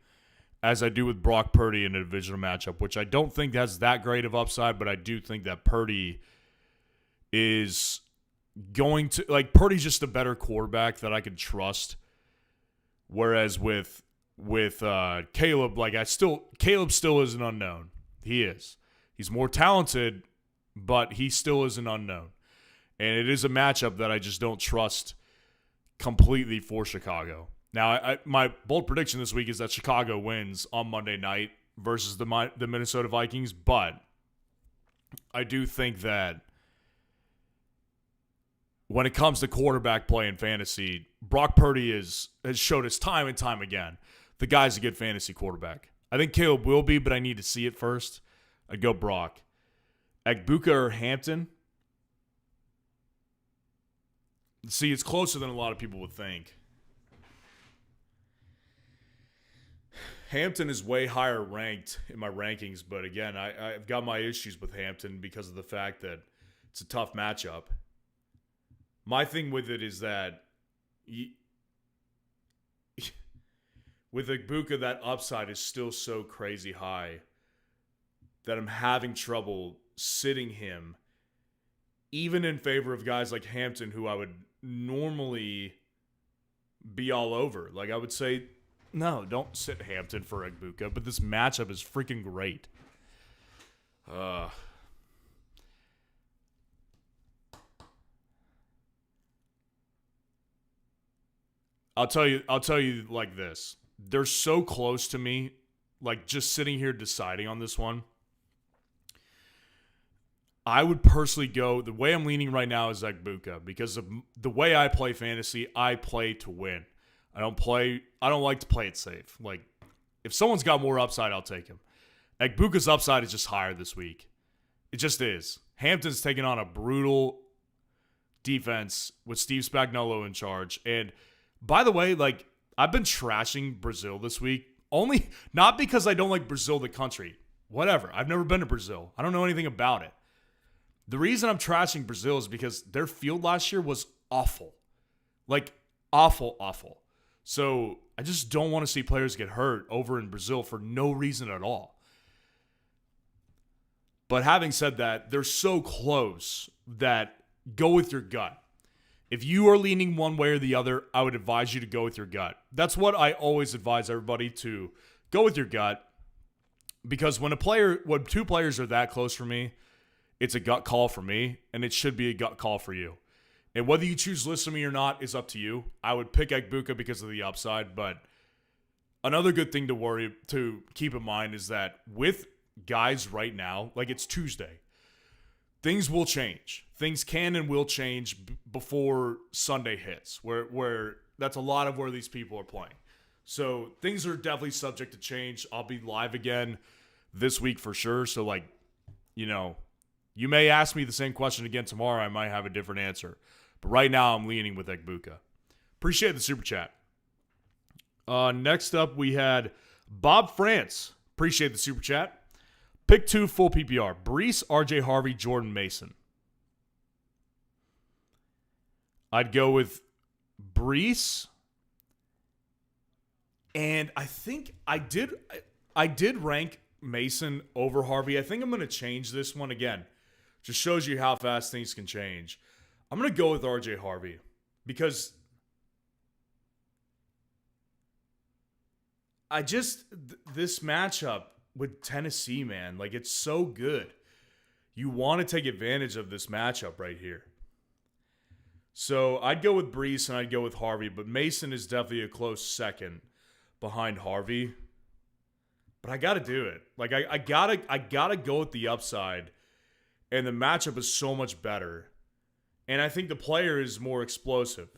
as I do with Brock Purdy in a divisional matchup, which I don't think has that great of upside, but I do think that Purdy is going to, like, Purdy's just a better quarterback that I can trust. Whereas with Caleb, like, Caleb still is an unknown. He is. He's more talented, but he still is an unknown. And it is a matchup that I just don't trust completely for Chicago. Now, my bold prediction this week is that Chicago wins on Monday night versus the Minnesota Vikings, but I do think that when it comes to quarterback play in fantasy, Brock Purdy has showed us time and time again the guy's a good fantasy quarterback. I think Caleb will be, but I need to see it first. I'd go Brock. Egbuka or Hampton? See, it's closer than a lot of people would think. Hampton is way higher ranked in my rankings, but again, I've got my issues with Hampton because of the fact that it's a tough matchup. My thing with it is that with Egbuka, that upside is still so crazy high that I'm having trouble sitting him, even in favor of guys like Hampton, who I would normally be all over. Like, I would say, no, don't sit Hampton for Egbuka, but this matchup is freaking great. I'll tell you like this. They're so close to me, like, just sitting here deciding on this one. I would personally go, the way I'm leaning right now is Egbuka, because of the way I play fantasy, I play to win. I don't like to play it safe. Like, if someone's got more upside, I'll take him. Egbuka's upside is just higher this week. It just is. Hampton's taking on a brutal defense with Steve Spagnuolo in charge. And by the way, like, I've been trashing Brazil this week, only not because I don't like Brazil, the country. Whatever. I've never been to Brazil. I don't know anything about it. The reason I'm trashing Brazil is because their field last year was awful. Like, awful, awful. So I just don't want to see players get hurt over in Brazil for no reason at all. But having said that, they're so close that go with your gut. If you are leaning one way or the other, I would advise you to go with your gut. That's what I always advise everybody, to go with your gut. Because when two players are that close for me, it's a gut call for me, and it should be a gut call for you. And whether you choose to listen to me or not is up to you. I would pick Egbuka because of the upside, but another good thing to keep in mind is that with guys right now, like, it's Tuesday, things will change. Things can and will change before Sunday hits, where that's a lot of where these people are playing. So things are definitely subject to change. I'll be live again this week for sure. So, like, you may ask me the same question again tomorrow. I might have a different answer. But right now, I'm leaning with Egbuka. Appreciate the super chat. Next up, we had Bob France. Appreciate the super chat. Pick 2 full PPR. Brees, RJ Harvey, Jordan Mason. I'd go with Brees. And I think I did rank Mason over Harvey. I think I'm going to change this one again. Just shows you how fast things can change. I'm going to go with RJ Harvey because this matchup with Tennessee, man, like, it's so good. You want to take advantage of this matchup right here. So I'd go with Brees and I'd go with Harvey, but Mason is definitely a close second behind Harvey. But I got to do it. Like, I gotta go with the upside, and the matchup is so much better. And I think the player is more explosive.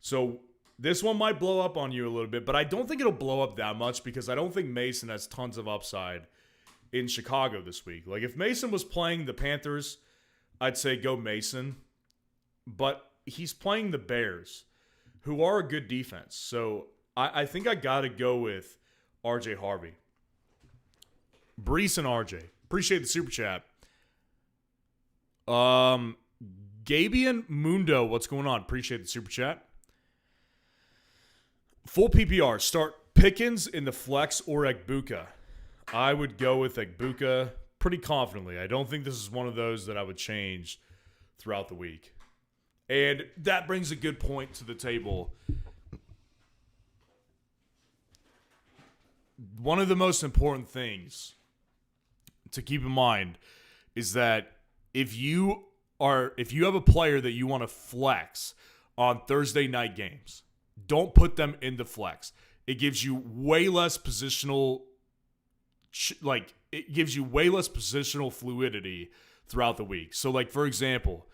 So this one might blow up on you a little bit, but I don't think it'll blow up that much because I don't think Mason has tons of upside in Chicago this week. Like, if Mason was playing the Panthers, I'd say go Mason. But he's playing the Bears, who are a good defense. So I think I got to go with RJ Harvey. Brees and RJ. Appreciate the super chat. Gabian Mundo, what's going on? Appreciate the super chat. Full PPR. Start Pickens in the flex or Egbuka. I would go with Egbuka pretty confidently. I don't think this is one of those that I would change throughout the week. And that brings a good point to the table. One of the most important things to keep in mind is that if you have a player that you want to flex on Thursday night games, don't put them in the flex. It gives you way less positional fluidity throughout the week. So, like, for example,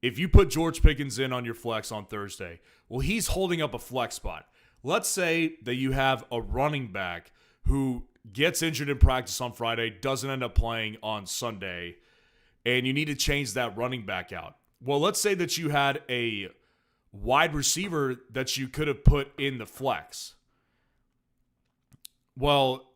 if you put George Pickens in on your flex on Thursday, well, he's holding up a flex spot. Let's say that you have a running back who gets injured in practice on Friday, doesn't end up playing on Sunday, and you need to change that running back out. Well, let's say that you had a wide receiver that you could have put in the flex. Well,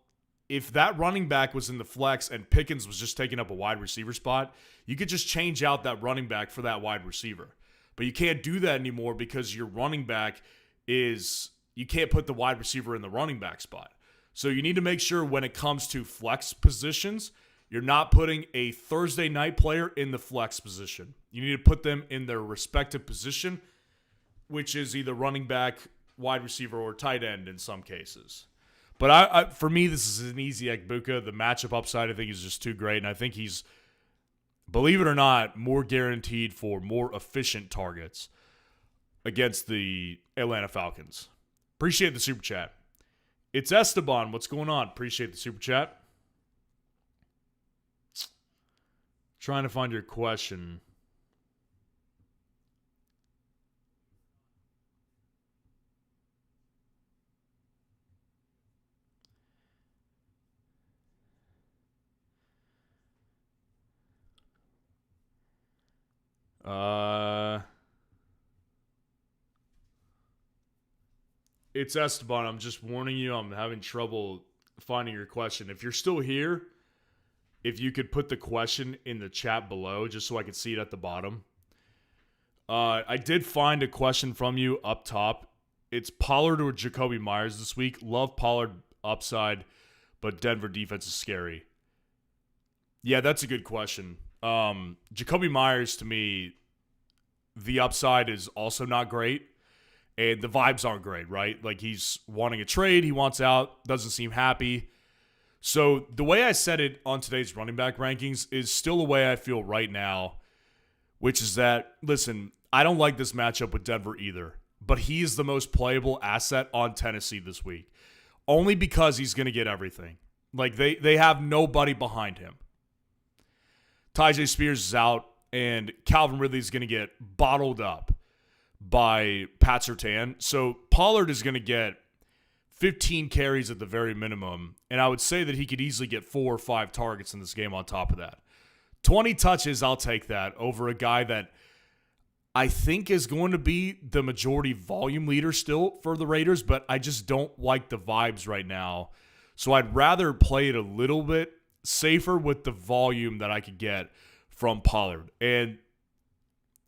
if that running back was in the flex and Pickens was just taking up a wide receiver spot, you could just change out that running back for that wide receiver. But you can't do that anymore because your running back you can't put the wide receiver in the running back spot. So you need to make sure when it comes to flex positions, you're not putting a Thursday night player in the flex position. You need to put them in their respective position, which is either running back, wide receiver, or tight end in some cases. But for me, this is an easy Egbuka. The matchup upside, I think, is just too great. And I think he's, believe it or not, more guaranteed for more efficient targets against the Atlanta Falcons. Appreciate the super chat. It's Esteban. What's going on? Appreciate the super chat. Trying to find your question. It's Esteban. I'm just warning you, I'm having trouble finding your question. If you're still here, if you could put the question in the chat below just so I could see it at the bottom. I did find a question from you up top. It's Pollard or Jacoby Myers this week. Love Pollard upside, but Denver defense is scary. Yeah, that's a good question. Jacoby Myers, to me, the upside is also not great. And the vibes aren't great, right? Like, he's wanting a trade. He wants out. Doesn't seem happy. So the way I said it on today's running back rankings is still the way I feel right now, which is that, listen, I don't like this matchup with Denver either, but he is the most playable asset on Tennessee this week, only because he's going to get everything. Like, they have nobody behind him. Tyjae Spears is out, and Calvin Ridley is going to get bottled up by Pat Surtain. So Pollard is going to get 15 carries at the very minimum, and I would say that he could easily get 4 or 5 targets in this game on top of that. 20 touches, I'll take that over a guy that I think is going to be the majority volume leader still for the Raiders, but I just don't like the vibes right now. So I'd rather play it a little bit safer with the volume that I could get from Pollard. And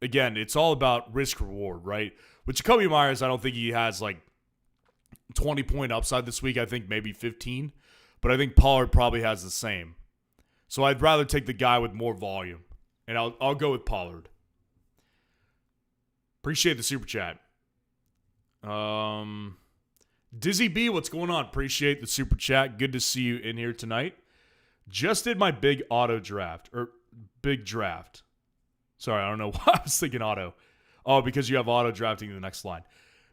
again, it's all about risk reward, right? With Jacoby Myers, I don't think he has like 20-point upside this week. I think maybe 15. But I think Pollard probably has the same. So I'd rather take the guy with more volume. And I'll go with Pollard. Appreciate the super chat. Dizzy B, what's going on? Appreciate the super chat. Good to see you in here tonight. Just did my big auto draft. Or big draft. Sorry, I don't know why I was thinking auto. Oh, because you have auto drafting in the next line.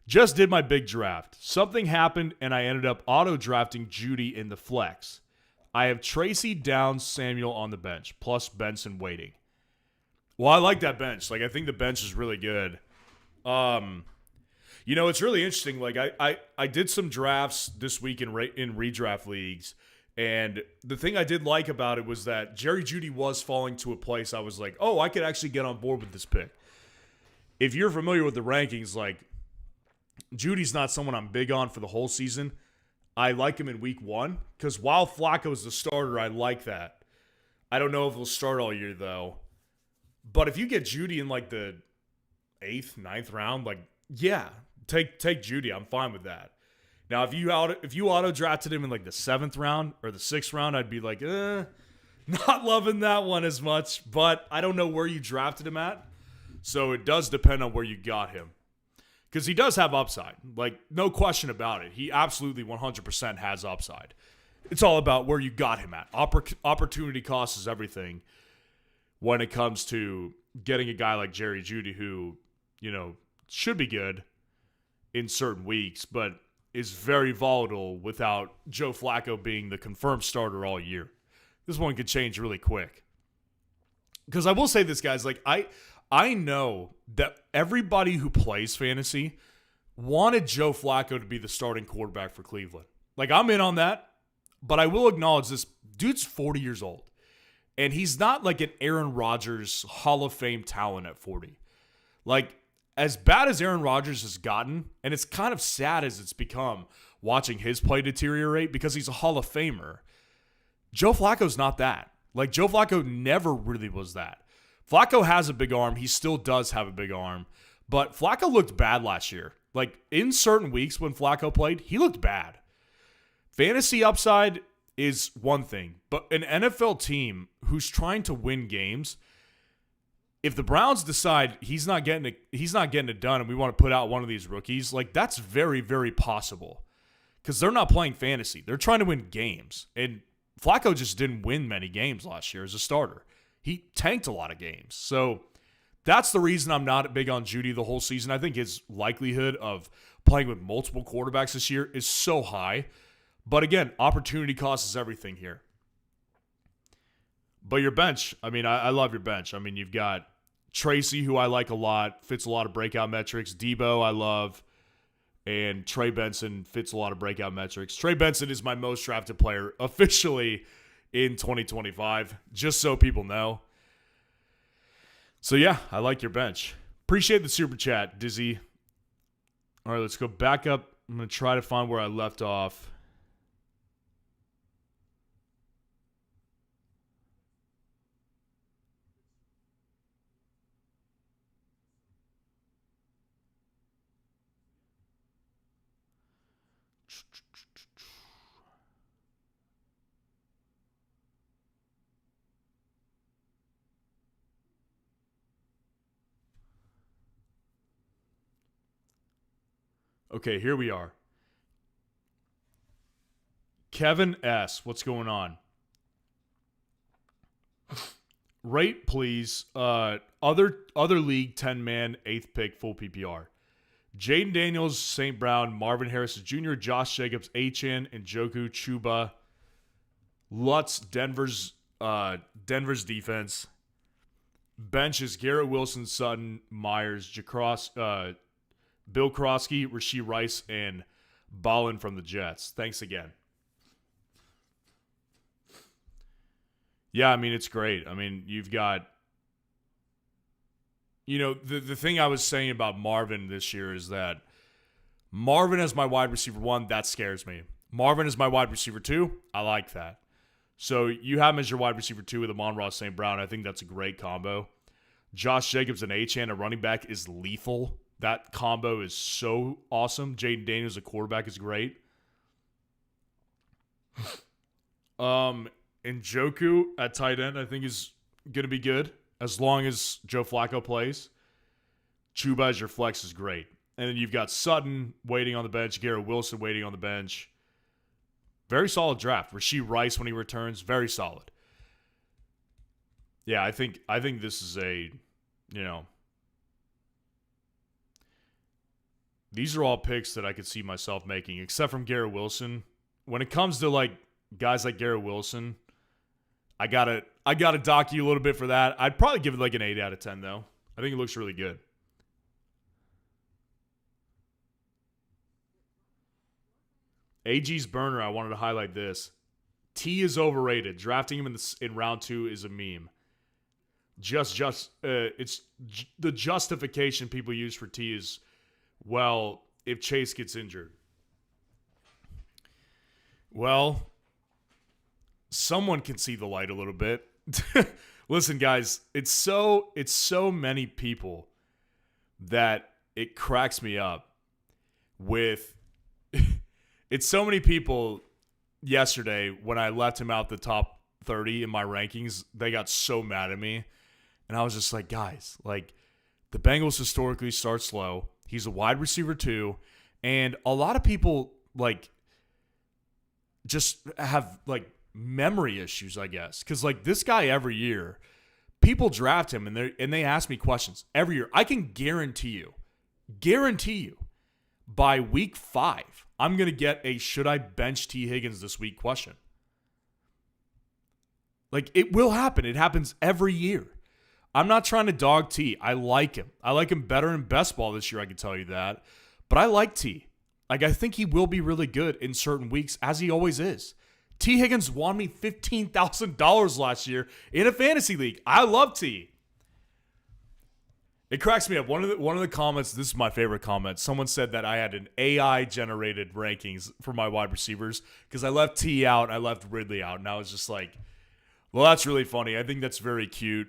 Just did my big draft. Something happened, and I ended up auto drafting Judy in the flex. I have Tracy, Downs, Samuel on the bench, plus Benson waiting. Well, I like that bench. Like, I think the bench is really good. You know, it's really interesting. Like, I did some drafts this week in redraft leagues, and the thing I did like about it was that Jerry Jeudy was falling to a place I was like, oh, I could actually get on board with this pick. If you're familiar with the rankings, like, Judy's not someone I'm big on for the whole season. I like him in week 1 because while Flacco's the starter, I like that. I don't know if he'll start all year, though. But if you get Jeudy in, like, the 8th, 9th round, like, yeah, take Jeudy. I'm fine with that. Now, if you auto-drafted him in, like, the 7th round or the 6th round, I'd be like, not loving that one as much. But I don't know where you drafted him at. So it does depend on where you got him. Because he does have upside. Like, no question about it. He absolutely 100% has upside. It's all about where you got him at. Opportunity cost is everything when it comes to getting a guy like Jerry Jeudy who, you know, should be good in certain weeks, but is very volatile without Joe Flacco being the confirmed starter all year. This one could change really quick. Because I will say this, guys, like, I know that everybody who plays fantasy wanted Joe Flacco to be the starting quarterback for Cleveland. Like, I'm in on that, but I will acknowledge this dude's 40 years old. And he's not like an Aaron Rodgers Hall of Fame talent at 40. Like, as bad as Aaron Rodgers has gotten, and it's kind of sad as it's become watching his play deteriorate because he's a Hall of Famer, Joe Flacco's not that. Like, Joe Flacco never really was that. Flacco has a big arm. He still does have a big arm. But Flacco looked bad last year. Like, in certain weeks when Flacco played, he looked bad. Fantasy upside is one thing. But an NFL team who's trying to win games, if the Browns decide he's not getting it done and we want to put out one of these rookies, like, that's very, very possible. Because they're not playing fantasy. They're trying to win games. And Flacco just didn't win many games last year as a starter. He tanked a lot of games. So that's the reason I'm not big on Jeudy the whole season. I think his likelihood of playing with multiple quarterbacks this year is so high. But again, opportunity cost is everything here. But your bench, I mean, I love your bench. I mean, you've got Tracy, who I like a lot, fits a lot of breakout metrics. Debo, I love. And Trey Benson fits a lot of breakout metrics. Trey Benson is my most drafted player officially in 2025, just so people know. So, yeah, I like your bench. Appreciate the super chat, Dizzy. All right, let's go back up. I'm going to try to find where I left off. Okay, here we are. Kevin S., what's going on? Rate, please. Other league, 10-man, 8th pick, full PPR. Jaden Daniels, St. Brown, Marvin Harris Jr., Josh Jacobs, Achane, Njoku, Chuba, Lutz, Denver's defense. Bench is Garrett Wilson, Sutton, Myers, Bill Krosky, Rashee Rice, and Ballin from the Jets. Thanks again. Yeah, I mean, it's great. I mean, you've got, the thing I was saying about Marvin this year is that Marvin as my wide receiver 1, that scares me. Marvin as my wide receiver 2, I like that. So you have him as your wide receiver 2 with Amon-Ra St. Brown. I think that's a great combo. Josh Jacobs and Achane, a running back, is lethal. That combo is so awesome. Jaden Daniels, a quarterback, is great. Njoku at tight end, I think, is going to be good as long as Joe Flacco plays. Chuba as your flex is great. And then you've got Sutton waiting on the bench, Garrett Wilson waiting on the bench. Very solid draft. Rashee Rice, when he returns, very solid. Yeah, I think this is these are all picks that I could see myself making, except from Garrett Wilson. When it comes to guys like Garrett Wilson, I gotta dock you a little bit for that. I'd probably give it an 8 out of 10 though. I think it looks really good. AG's burner. I wanted to highlight this. T is overrated. Drafting him in round 2 is a meme. It's the justification people use for T is, well, if Chase gets injured. Well, someone can see the light a little bit. Listen, guys, it's so many people that it cracks me up with. It's so many people yesterday when I left him out the top 30 in my rankings, they got so mad at me. And I was just like, guys, the Bengals historically start slow. He's a wide receiver 2. And a lot of people, just have, memory issues, I guess. Because, this guy every year, people draft him and they ask me questions every year. I can guarantee you, by week 5, I'm going to get a should I bench T. Higgins this week question. It will happen. It happens every year. I'm not trying to dog T. I like him. I like him better in best ball this year, I can tell you that. But I like T. I think he will be really good in certain weeks, as he always is. T. Higgins won me $15,000 last year in a fantasy league. I love T. It cracks me up. One of the comments, this is my favorite comment. Someone said that I had an AI-generated rankings for my wide receivers because I left T out and I left Ridley out. And I was just like, well, that's really funny. I think that's very cute.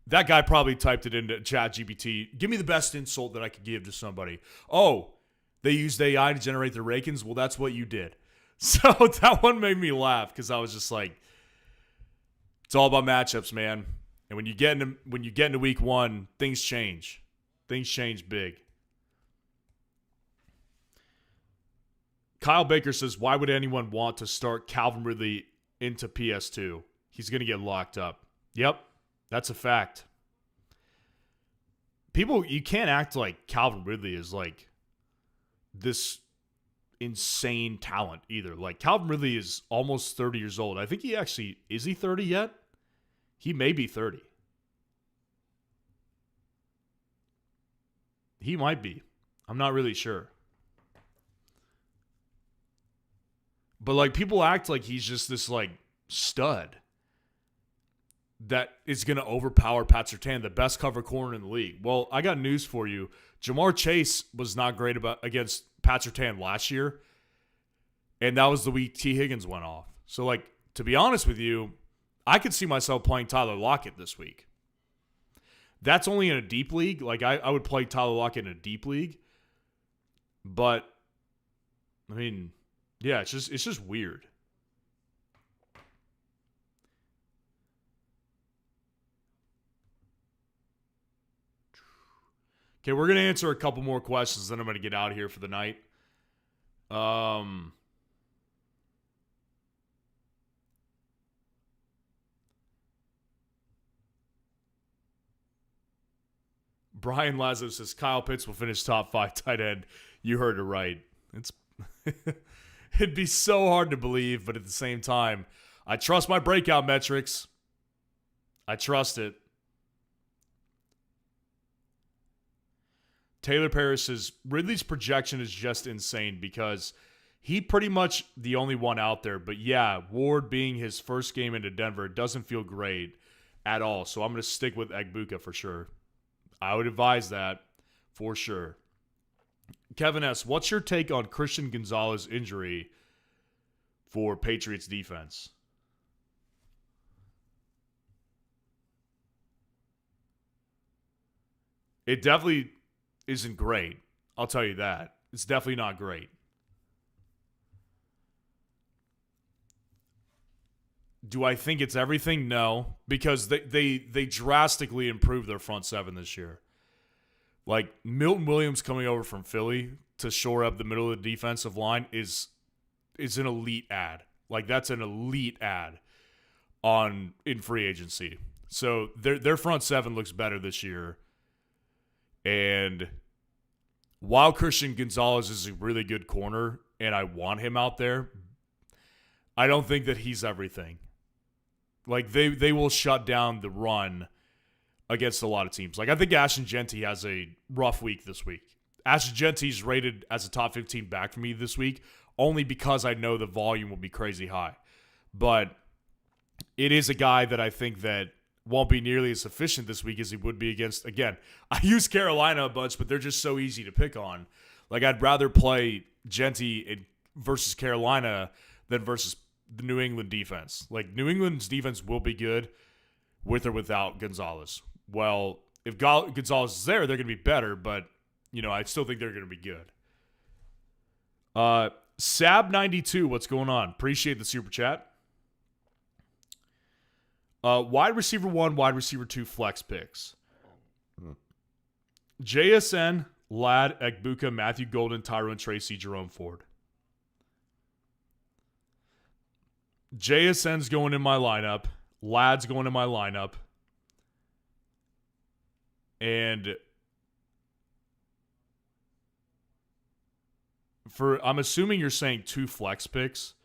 That guy probably typed it into ChatGPT. Give me the best insult that I could give to somebody. Oh, they used AI to generate their rankings? Well, that's what you did. So that one made me laugh because I was just like, it's all about matchups, man. And when you get into week 1, things change. Things change big. Kyle Baker says, why would anyone want to start Calvin Ridley into PS2? He's going to get locked up. Yep, that's a fact. People, you can't act like Calvin Ridley is this insane talent either. Calvin Ridley is almost 30 years old. I think is he 30 yet? He may be 30. He might be. I'm not really sure. But people act like he's just this stud. that is going to overpower Pat Surtain, the best cover corner in the league. Well, I got news for you. Jamar Chase was not great against Pat Surtain last year, and that was the week T. Higgins went off. So, like, to be honest with you, I could see myself playing Tyler Lockett this week. That's only in a deep league. Like, I would play Tyler Lockett in a deep league. But, I mean, yeah, it's just weird. Okay, we're going to answer a couple more questions, then I'm going to get out of here for the night. Brian Lazo says Kyle Pitts will finish top 5 tight end. You heard it right. It'd be so hard to believe, but at the same time, I trust my breakout metrics. I trust it. Taylor Parrish says Ridley's projection is just insane because he pretty much the only one out there. But yeah, Ward being his first game into Denver doesn't feel great at all. So I'm going to stick with Egbuka for sure. I would advise that for sure. Kevin S., what's your take on Christian Gonzalez's injury for Patriots defense? It definitely isn't great. I'll tell you that. It's definitely not great. Do I think it's everything? No, because they drastically improved their front seven this year. Like, Milton Williams coming over from Philly to shore up the middle of the defensive line is an elite ad. Like, that's an elite ad in free agency. So their front seven looks better this year. And while Christian Gonzalez is a really good corner and I want him out there, I don't think that he's everything. Like, they will shut down the run against a lot of teams. Like, I think Ashton Genty has a rough week this week. Ashton Genty's rated as a top 15 back for me this week only because I know the volume will be crazy high. But it is a guy that I think that won't be nearly as efficient this week as he would be against, again, I use Carolina a bunch, but they're just so easy to pick on. Like, I'd rather play Genty versus Carolina than versus the New England defense. Like, New England's defense will be good with or without Gonzalez. Well, if Gonzalez is there, they're going to be better, but, I still think they're going to be good. Sab92, what's going on? Appreciate the super chat. Wide receiver 1, wide receiver 2 flex picks. JSN, Ladd, Egbuka, Matthew Golden, Tyrone Tracy, Jerome Ford. JSN's going in my lineup. Ladd's going in my lineup. And I'm assuming you're saying 2 flex picks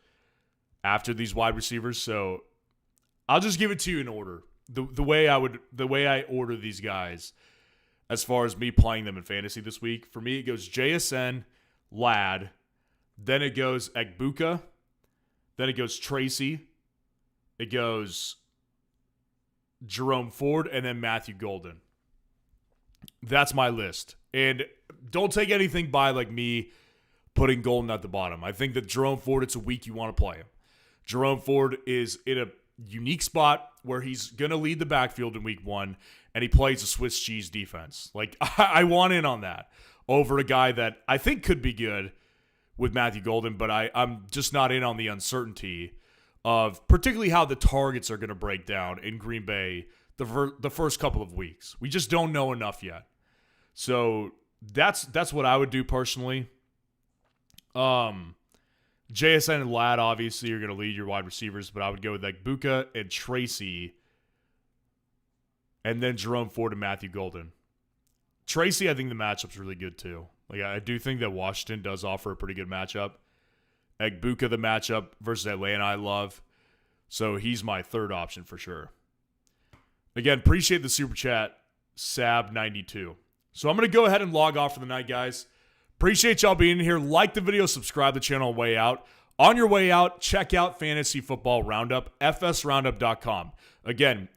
after these wide receivers, so I'll just give it to you in order. The way I order these guys as far as me playing them in fantasy this week. For me, it goes JSN, Ladd, then it goes Egbuka, then it goes Tracy, it goes Jerome Ford, and then Matthew Golden. That's my list. And don't take anything by like me putting Golden at the bottom. I think that Jerome Ford, it's a week you want to play him. Jerome Ford is in a unique spot where he's going to lead the backfield in week 1, and he plays a Swiss cheese defense. Like, I want in on that over a guy that I think could be good with Matthew Golden, but I'm just not in on the uncertainty of particularly how the targets are going to break down in Green Bay the first couple of weeks. We just don't know enough yet. So that's what I would do personally. JSN and Ladd, obviously, are going to lead your wide receivers, but I would go with Egbuka and Tracy, and then Jerome Ford and Matthew Golden. Tracy, I think the matchup's really good too. Like, I do think that Washington does offer a pretty good matchup. Egbuka, the matchup versus Atlanta, I love. So he's my third option for sure. Again, appreciate the super chat, Sab92. So I'm going to go ahead and log off for the night, guys. Appreciate y'all being here. Like the video, subscribe to the channel on the way out. On your way out, check out Fantasy Football Roundup, fsroundup.com. Again,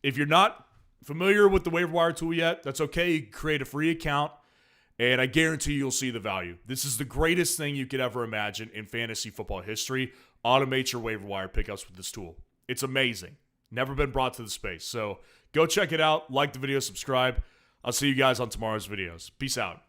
If you're not familiar with the waiver wire tool yet, that's okay. You can create a free account, and I guarantee you'll see the value. This is the greatest thing you could ever imagine in fantasy football history. Automate your waiver wire pickups with this tool. It's amazing. Never been brought to the space. So go check it out. Like the video, subscribe. I'll see you guys on tomorrow's videos. Peace out.